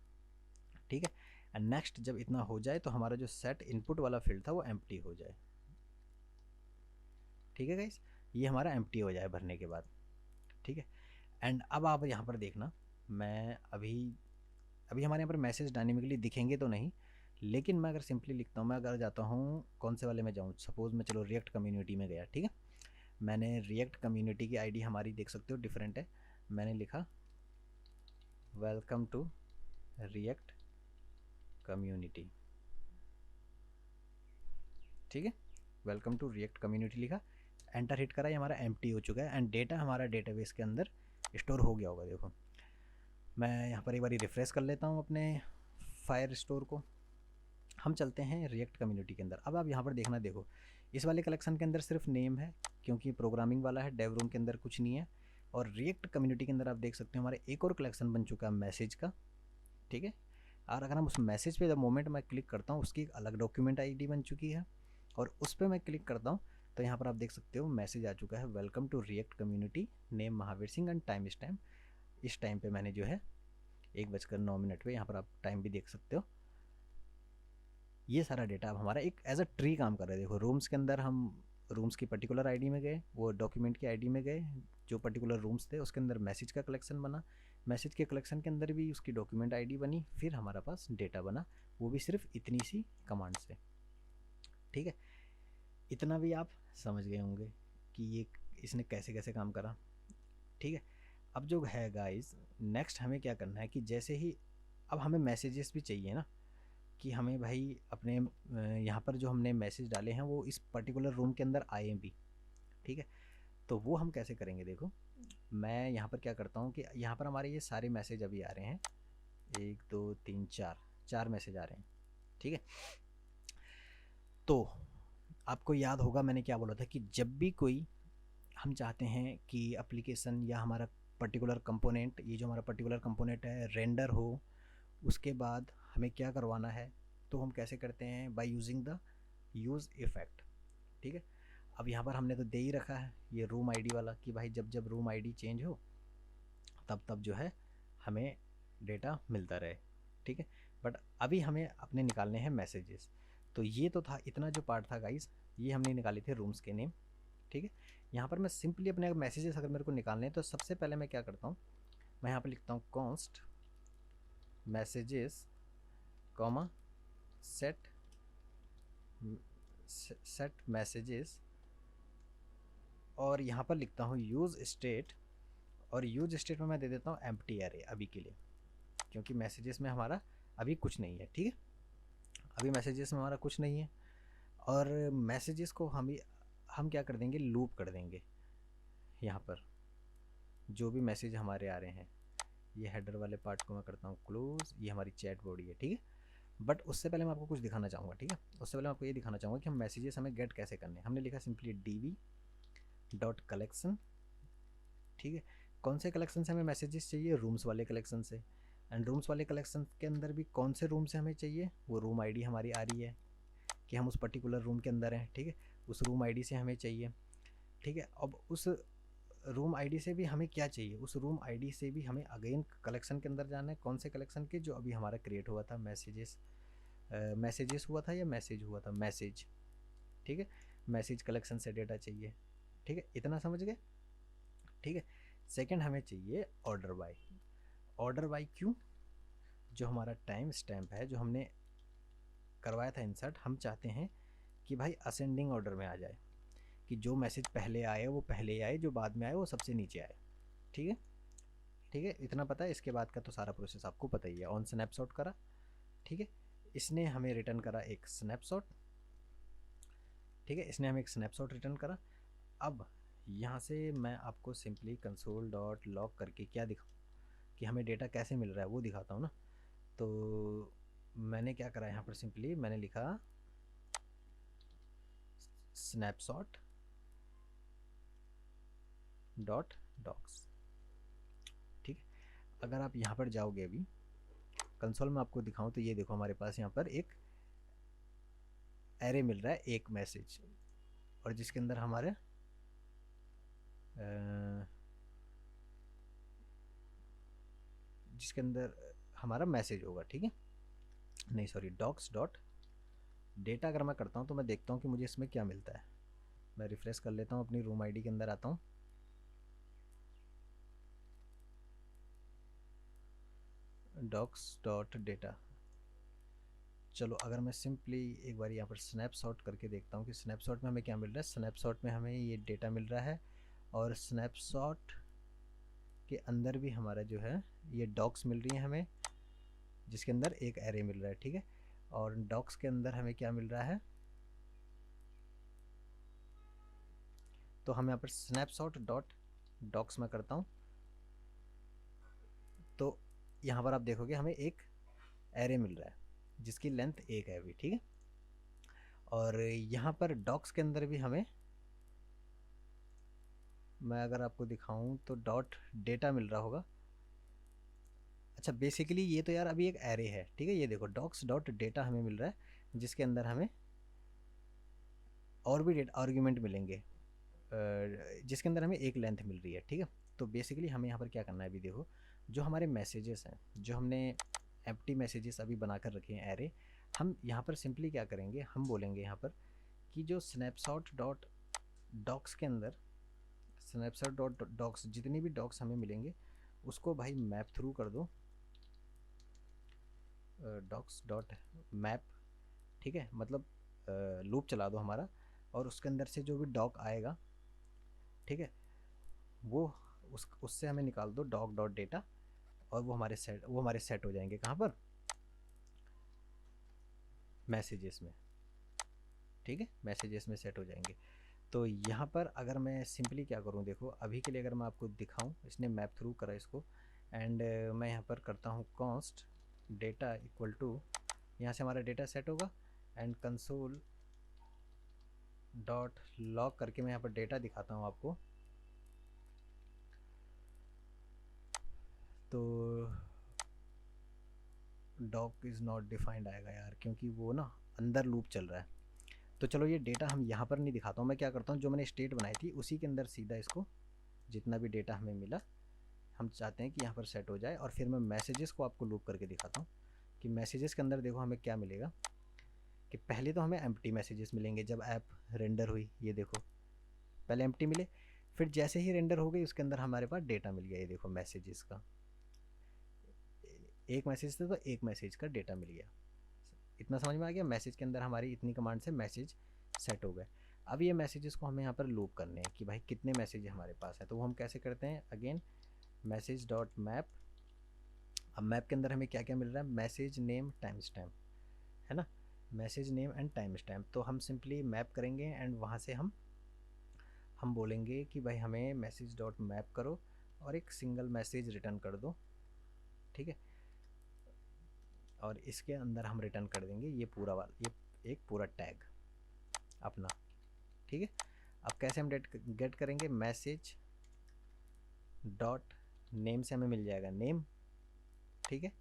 ठीक है। एंड नेक्स्ट जब इतना हो जाए तो हमारा जो सेट इनपुट वाला फील्ड था वो एम्प्टी हो जाए, ठीक है गाइस, ये हमारा एम्प्टी हो जाए भरने के बाद, ठीक है। एंड अब आप यहाँ पर देखना, मैं अभी अभी हमारे यहाँ पर मैसेज डायनेमिकली दिखेंगे तो नहीं, लेकिन मैं अगर सिंपली लिखता हूँ, मैं अगर जाता हूँ कौन से वाले में जाऊँ, सपोज़ मैं चलो रिएक्ट कम्युनिटी में गया, ठीक है। मैंने रिएक्ट कम्युनिटी की आईडी हमारी देख सकते हो डिफरेंट है, मैंने लिखा वेलकम टू रिएक्ट कम्युनिटी, ठीक है, वेलकम टू रिएक्ट कम्युनिटी लिखा, एंटर हिट करा, ये हमारा एम्प्टी हो चुका है एंड डेटा हमारा डेटाबेस के अंदर स्टोर हो गया होगा। देखो मैं यहाँ पर एक बार रिफ्रेश कर लेता हूँ अपने फायर स्टोर को, हम चलते हैं रिएक्ट कम्युनिटी के अंदर। अब आप यहाँ पर देखना, देखो इस वाले कलेक्शन के अंदर सिर्फ नेम है क्योंकि प्रोग्रामिंग वाला है, डेव रूम के अंदर कुछ नहीं है। और रिएक्ट कम्युनिटी के अंदर आप देख सकते हो हमारे एक और कलेक्शन बन चुका है मैसेज का, ठीक है। और अगर हम उस मैसेज पे द मोमेंट मैं क्लिक करता हूँ उसकी एक अलग डॉक्यूमेंट आईडी बन चुकी है, और उस पर मैं क्लिक करता हूँ तो यहाँ पर आप देख सकते हो मैसेज आ चुका है, welcome to React community, name Mahavir Singh and time stamp. इस टाइम पे मैंने जो है 1:09 पे, यहाँ पर आप टाइम भी देख सकते हो। ये सारा डेटा अब हमारा एक एज अ ट्री काम कर रहा है। देखो रूम्स के अंदर हम रूम्स की पर्टिकुलर आईडी में गए, वो डॉक्यूमेंट की आईडी में गए, जो पर्टिकुलर रूम्स थे उसके अंदर मैसेज का कलेक्शन बना, मैसेज के कलेक्शन के अंदर भी उसकी डॉक्यूमेंट आईडी बनी, फिर हमारा पास डेटा बना, वो भी सिर्फ इतनी सी कमांड से, ठीक है। इतना भी आप समझ गए होंगे कि ये इसने कैसे कैसे काम करा, ठीक है। अब जो है गाइस, नेक्स्ट हमें क्या करना है कि जैसे ही अब हमें मैसेजेस भी चाहिए ना, कि हमें भाई अपने यहाँ पर जो हमने मैसेज डाले हैं वो इस पर्टिकुलर रूम के अंदर आए भी, ठीक है। तो वो हम कैसे करेंगे, देखो मैं यहाँ पर क्या करता हूँ कि यहाँ पर हमारे ये सारे मैसेज अभी आ रहे हैं, 1 2 3 4 मैसेज आ रहे हैं, ठीक है। तो आपको याद होगा मैंने क्या बोला था कि जब भी कोई हम चाहते हैं कि एप्लीकेशन या हमारा पर्टिकुलर कंपोनेंट, ये जो हमारा पर्टिकुलर कंपोनेंट है रेंडर हो, उसके बाद हमें क्या करवाना है, तो हम कैसे करते हैं, by using the use effect, ठीक है। अब यहाँ पर हमने तो दे ही रखा है ये रूम आईडी वाला कि भाई जब जब रूम आईडी चेंज हो तब तब जो है हमें डेटा मिलता रहे, ठीक है। बट अभी हमें अपने निकालने हैं मैसेजेस। तो ये तो था, इतना जो पार्ट था गाइस, ये हमने निकाले थे रूम्स के नेम, ठीक है। यहाँ पर मैं सिंपली अपने मैसेजेस अगर मेरे को निकालने हैं तो सबसे पहले मैं क्या करता हूँ, मैं यहाँ पर लिखता हूँ const messages comma set messages, और यहाँ पर लिखता हूँ यूज़ स्टेट, और यूज़ स्टेट में मैं दे देता हूँ एम्प्टी एरे अभी के लिए, क्योंकि मैसेजेस में हमारा अभी कुछ नहीं है, ठीक है। अभी मैसेजेस में हमारा कुछ नहीं है, और मैसेजेस को हम क्या कर देंगे, लूप कर देंगे। यहाँ पर जो भी मैसेज हमारे आ रहे हैं, ये हेडर वाले पार्ट को मैं करता हूँ क्लोज, ये हमारी चैट बॉडी है, ठीक है। बट उससे पहले मैं आपको कुछ दिखाना चाहूँगा, ठीक है। उससे पहले मैं आपको ये दिखाना चाहूँगा कि हम मैसेजेस हमें गेट कैसे करने हैं। हमने लिखा सिंपली डी डॉट कलेक्शन, ठीक है। कौन से कलेक्शन से हमें मैसेजेस चाहिए, रूम्स वाले कलेक्शन से। एंड रूम्स वाले कलेक्शन के अंदर भी कौन से रूम से हमें चाहिए, वो रूम आईडी हमारी आ रही है कि हम उस पर्टिकुलर रूम के अंदर हैं, ठीक है, उस रूम आईडी से हमें चाहिए, ठीक है। अब उस रूम आईडी से भी हमें क्या चाहिए, उस रूम आईडी से भी हमें अगेन कलेक्शन के अंदर जाना है, कौन से कलेक्शन के, जो अभी हमारा क्रिएट हुआ था मैसेजेस हुआ था या मैसेज हुआ था, मैसेज, ठीक है। मैसेज कलेक्शन से डेटा चाहिए, ठीक है, इतना समझ गए, ठीक है। सेकंड हमें चाहिए ऑर्डर बाय। ऑर्डर बाय क्यों, जो हमारा टाइम स्टैम्प है जो हमने करवाया था इंसर्ट, हम चाहते हैं कि भाई असेंडिंग ऑर्डर में आ जाए, कि जो मैसेज पहले आए वो पहले आए, जो बाद में आए वो सबसे नीचे आए, ठीक है। ठीक है, इतना पता है, इसके बाद का तो सारा प्रोसेस आपको पता ही है। ऑन स्नैपशॉट करा, ठीक है, इसने हमें रिटर्न करा एक स्नैपशॉट, ठीक है, इसने हमें एक स्नैपशॉट रिटर्न करा। अब यहाँ से मैं आपको सिंपली कंसोल डॉट लॉग करके क्या दिखाऊँ कि हमें डेटा कैसे मिल रहा है वो दिखाता हूँ ना। तो मैंने क्या करा, यहाँ पर सिंपली मैंने लिखा स्नैपशॉट डॉट डॉक्स, ठीक है। अगर आप यहाँ पर जाओगे अभी कंसोल में आपको दिखाऊं तो ये देखो हमारे पास यहाँ पर एक एरे मिल रहा है, एक मैसेज, और जिसके अंदर हमारे जिसके अंदर हमारा मैसेज होगा, ठीक है। नहीं सॉरी, डॉक्स डॉट डेटा अगर मैं करता हूँ तो मैं देखता हूँ कि मुझे इसमें क्या मिलता है। मैं रिफ्रेश कर लेता हूँ, अपनी रूम आईडी के अंदर आता हूँ, डॉक्स डॉट डेटा। चलो अगर मैं सिंपली एक बार यहाँ पर स्नैपशॉट करके देखता हूँ कि स्नैपशॉट में हमें क्या मिल रहा है। स्नैपशॉट में हमें ये डेटा मिल रहा है, और स्नैपशॉट के अंदर भी हमारा जो है ये डॉक्स मिल रही है हमें, जिसके अंदर एक एरे मिल रहा है, ठीक है। और डॉक्स के अंदर हमें क्या मिल रहा है, तो हम यहाँ पर स्नैपशॉट डॉट डॉक्स में करता हूँ, तो यहाँ पर आप देखोगे हमें एक एरे मिल रहा है जिसकी लेंथ एक है अभी, ठीक है। और यहाँ पर डॉक्स के अंदर भी हमें, मैं अगर आपको दिखाऊं तो डॉट डेटा मिल रहा होगा। अच्छा बेसिकली ये तो यार अभी एक एरे है, ठीक है। ये देखो डॉक्स डॉट डेटा हमें मिल रहा है, जिसके अंदर हमें और भी डेटा आर्ग्यूमेंट मिलेंगे, जिसके अंदर हमें एक लेंथ मिल रही है, ठीक है। तो बेसिकली हमें यहाँ पर क्या करना है, अभी देखो जो हमारे मैसेजेस हैं, जो हमने एम्प्टी मैसेजेस अभी बनाकर रखे हैं एरे, हम यहाँ पर सिंपली क्या करेंगे, हम बोलेंगे यहाँ पर कि जो स्नैपशॉट डॉट डॉक्स के अंदर, स्नैपशॉट डॉट डॉक्स जितनी भी डॉक्स हमें मिलेंगे उसको भाई मैप थ्रू कर दो, डॉक्स डॉट मैप, ठीक है। मतलब लूप चला दो हमारा, और उसके अंदर से जो भी डॉक आएगा, ठीक है, वो उससे हमें निकाल दो डॉक डॉट डेटा, और वो हमारे सेट हो जाएंगे कहाँ पर, मैसेजेस में, ठीक है, मैसेजेस में सेट हो जाएंगे। तो यहाँ पर अगर मैं सिंपली क्या करूँ, देखो अभी के लिए अगर मैं आपको दिखाऊँ, इसने मैप थ्रू करा इसको, एंड मैं यहाँ पर करता हूँ कॉन्स्ट डेटा इक्वल टू, यहाँ से हमारा डेटा सेट होगा, एंड कंसोल डॉट लॉग करके मैं यहाँ पर डेटा दिखाता हूँ आपको। तो डॉक इज़ नॉट डिफाइंड आएगा यार, क्योंकि वो ना अंदर लूप चल रहा है। तो चलो ये डेटा हम यहाँ पर नहीं दिखाता हूँ, मैं क्या करता हूँ, जो मैंने स्टेट बनाई थी उसी के अंदर सीधा इसको, जितना भी डेटा हमें मिला हम चाहते हैं कि यहाँ पर सेट हो जाए, और फिर मैं मैसेजेस को आपको लूप करके दिखाता हूँ कि मैसेजेस के अंदर देखो हमें क्या मिलेगा। कि पहले तो हमें एम्प्टी मैसेजेस मिलेंगे जब ऐप रेंडर हुई, ये देखो पहले एम्प्टी मिले, फिर जैसे ही रेंडर हो गई उसके अंदर हमारे पास डेटा मिल गया, ये देखो मैसेजेस का एक मैसेज था तो एक मैसेज का डेटा मिल गया। इतना समझ में आ गया, मैसेज के अंदर हमारी इतनी कमांड से मैसेज सेट हो गए। अब ये मैसेजेस को हमें यहाँ पर लूप करने हैं कि भाई कितने मैसेज हमारे पास है, तो वो हम कैसे करते हैं, अगेन मैसेज डॉट मैप। अब मैप के अंदर हमें क्या क्या मिल रहा है, मैसेज नेम टाइम स्टैम्प, है ना, message name and time stamp. तो हम सिंपली मैप करेंगे एंड वहाँ से हम बोलेंगे कि भाई हमें मैसेज डॉट मैप करो और एक सिंगल मैसेज रिटर्न कर दो, ठीक है। और इसके अंदर हम रिटर्न कर देंगे ये पूरा वाला, ये एक पूरा टैग अपना, ठीक है। अब कैसे हम गेट करेंगे, मैसेज डॉट नेम से हमें मिल जाएगा नेम, ठीक है,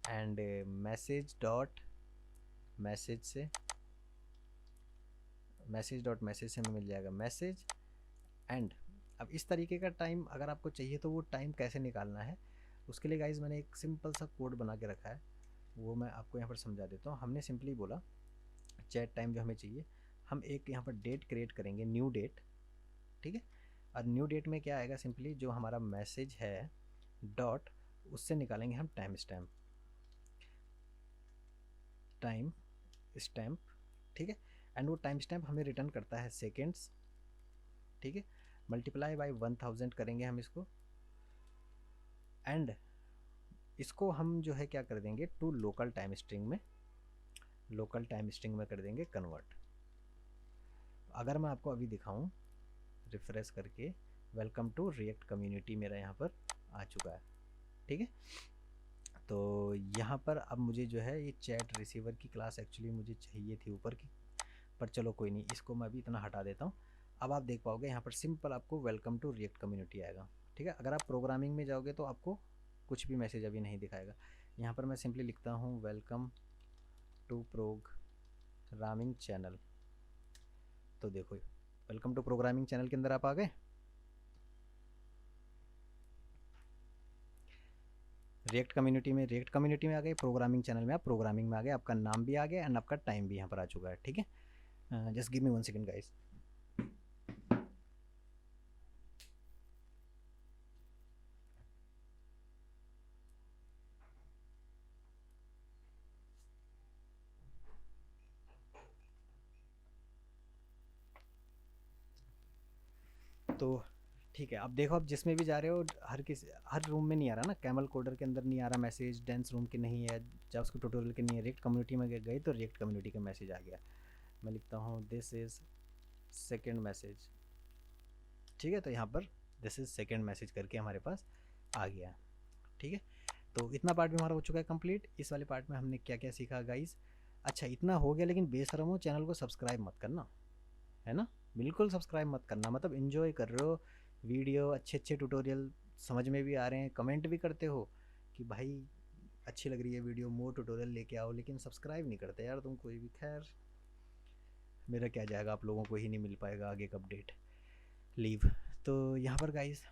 एंड मैसेज डॉट मैसेज से, मैसेज डॉट मैसेज से हमें मिल जाएगा मैसेज। एंड अब इस तरीके का टाइम अगर आपको चाहिए तो वो टाइम कैसे निकालना है, उसके लिए गाइज मैंने एक सिंपल सा कोड बना के रखा है, वो मैं आपको यहाँ पर समझा देता हूँ। हमने सिंपली बोला चैट टाइम जो हमें चाहिए, हम एक यहाँ पर डेट क्रिएट करेंगे, न्यू डेट, ठीक है। और न्यू डेट में क्या आएगा, सिंपली जो हमारा मैसेज है डॉट, उससे निकालेंगे हम टाइम स्टैम्प, टाइम स्टैम्प, ठीक है। एंड वो टाइम स्टैम्प हमें रिटर्न करता है सेकेंड्स, ठीक है। मल्टीप्लाई बाई 1000 करेंगे हम इसको, एंड इसको हम जो है क्या कर देंगे टू लोकल टाइम स्ट्रिंग में, लोकल टाइम स्ट्रिंग में कर देंगे कन्वर्ट। अगर मैं आपको अभी दिखाऊं रिफ्रेश करके, वेलकम टू रिएक्ट कम्युनिटी मेरा यहाँ पर आ चुका है, ठीक है। तो यहाँ पर अब मुझे जो है ये चैट रिसीवर की क्लास एक्चुअली मुझे चाहिए थी ऊपर की, पर चलो कोई नहीं, इसको मैं अभी इतना हटा देता हूँ। अब आप देख पाओगे यहाँ पर सिंपल आपको वेलकम टू रिएक्ट कम्युनिटी आएगा, ठीक है। अगर आप प्रोग्रामिंग में जाओगे तो आपको कुछ भी मैसेज अभी नहीं दिखाएगा, यहाँ पर मैं सिंपली लिखता हूँ वेलकम टू प्रोग्रामिंग चैनल। तो देखो वेलकम टू प्रोग्रामिंग चैनल के अंदर आप आ गए। रिएक्ट कम्युनिटी में आ गए, प्रोग्रामिंग चैनल में आप प्रोग्रामिंग में आ गए, आपका नाम भी आ गया एंड आपका टाइम भी यहाँ पर आ चुका है। ठीक है, just give me 1 second guys. तो ठीक है, अब देखो आप जिसमें भी जा रहे हो हर रूम में नहीं आ रहा ना, कैमल कोडर के अंदर नहीं आ रहा मैसेज, डेंस रूम के नहीं है, जावास्क्रिप्ट ट्यूटोरियल के नहीं है, रिएक्ट कम्युनिटी में गए तो रिएक्ट कम्युनिटी का मैसेज आ गया। मैं लिखता हूँ दिस इज़ सेकेंड मैसेज। ठीक है, तो यहाँ पर दिस इज़ सेकेंड मैसेज करके हमारे पास आ गया। ठीक है, तो इतना पार्ट भी हमारा हो चुका है कंप्लीट। इस वाले पार्ट में हमने क्या क्या सीखा गाइस। अच्छा इतना हो गया, लेकिन बेशरम हो चैनल को सब्सक्राइब मत करना, है ना, बिल्कुल सब्सक्राइब मत करना। मतलब इन्जॉय कर रहे हो वीडियो, अच्छे अच्छे ट्यूटोरियल समझ में भी आ रहे हैं, कमेंट भी करते हो कि भाई अच्छी लग रही है वीडियो, मोर ट्यूटोरियल लेके आओ, लेकिन सब्सक्राइब नहीं करते यार तुम कोई भी। खैर मेरा क्या जाएगा, आप लोगों को ही नहीं मिल पाएगा आगे का अपडेट, लीव। तो यहाँ पर गाइस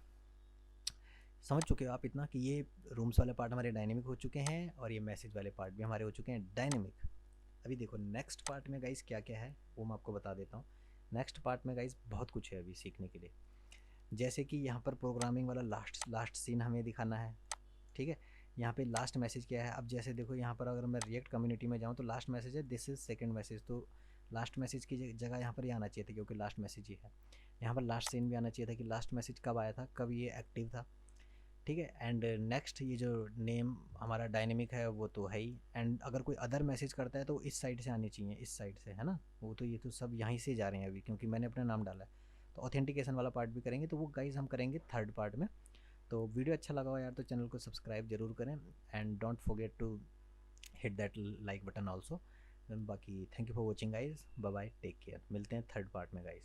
समझ चुके हो आप इतना कि ये रूम्स वाले पार्ट हमारे डायनेमिक हो चुके हैं और ये मैसेज वाले पार्ट भी हमारे हो चुके हैं डायनेमिक। अभी देखो नेक्स्ट पार्ट में गाइस क्या क्या है वो मैं आपको बता देता हूँ। नेक्स्ट पार्ट में गाइस बहुत कुछ है अभी सीखने के लिए। जैसे कि यहाँ पर प्रोग्रामिंग वाला लास्ट लास्ट सीन हमें दिखाना है। ठीक है, यहाँ पे लास्ट मैसेज क्या है। अब जैसे देखो यहाँ पर अगर मैं रिएक्ट कम्युनिटी में जाऊँ तो लास्ट मैसेज है दिस इज़ सेकंड मैसेज, तो लास्ट मैसेज की जगह यहाँ पर ही आना चाहिए था क्योंकि लास्ट मैसेज ही है। यहाँ पर लास्ट सीन भी आना चाहिए था कि लास्ट मैसेज कब आया था, कब ये एक्टिव था। ठीक है, एंड नेक्स्ट ये जो नेम हमारा डायनेमिक है वो तो है ही, एंड अगर कोई अदर मैसेज करता है तो इस साइड से आनी चाहिए, इस साइड से, है ना। वो तो ये तो सब यहीं से जा रहे हैं अभी क्योंकि मैंने अपना नाम डाला है। तो ऑथेंटिकेशन वाला पार्ट भी करेंगे, तो वो गाइज हम करेंगे थर्ड पार्ट में। तो वीडियो अच्छा लगा हो यार तो चैनल को सब्सक्राइब जरूर करें and don't forget to hit that like button also. बाकी thank you for watching guys, bye bye, take care, मिलते हैं थर्ड पार्ट में गाइज।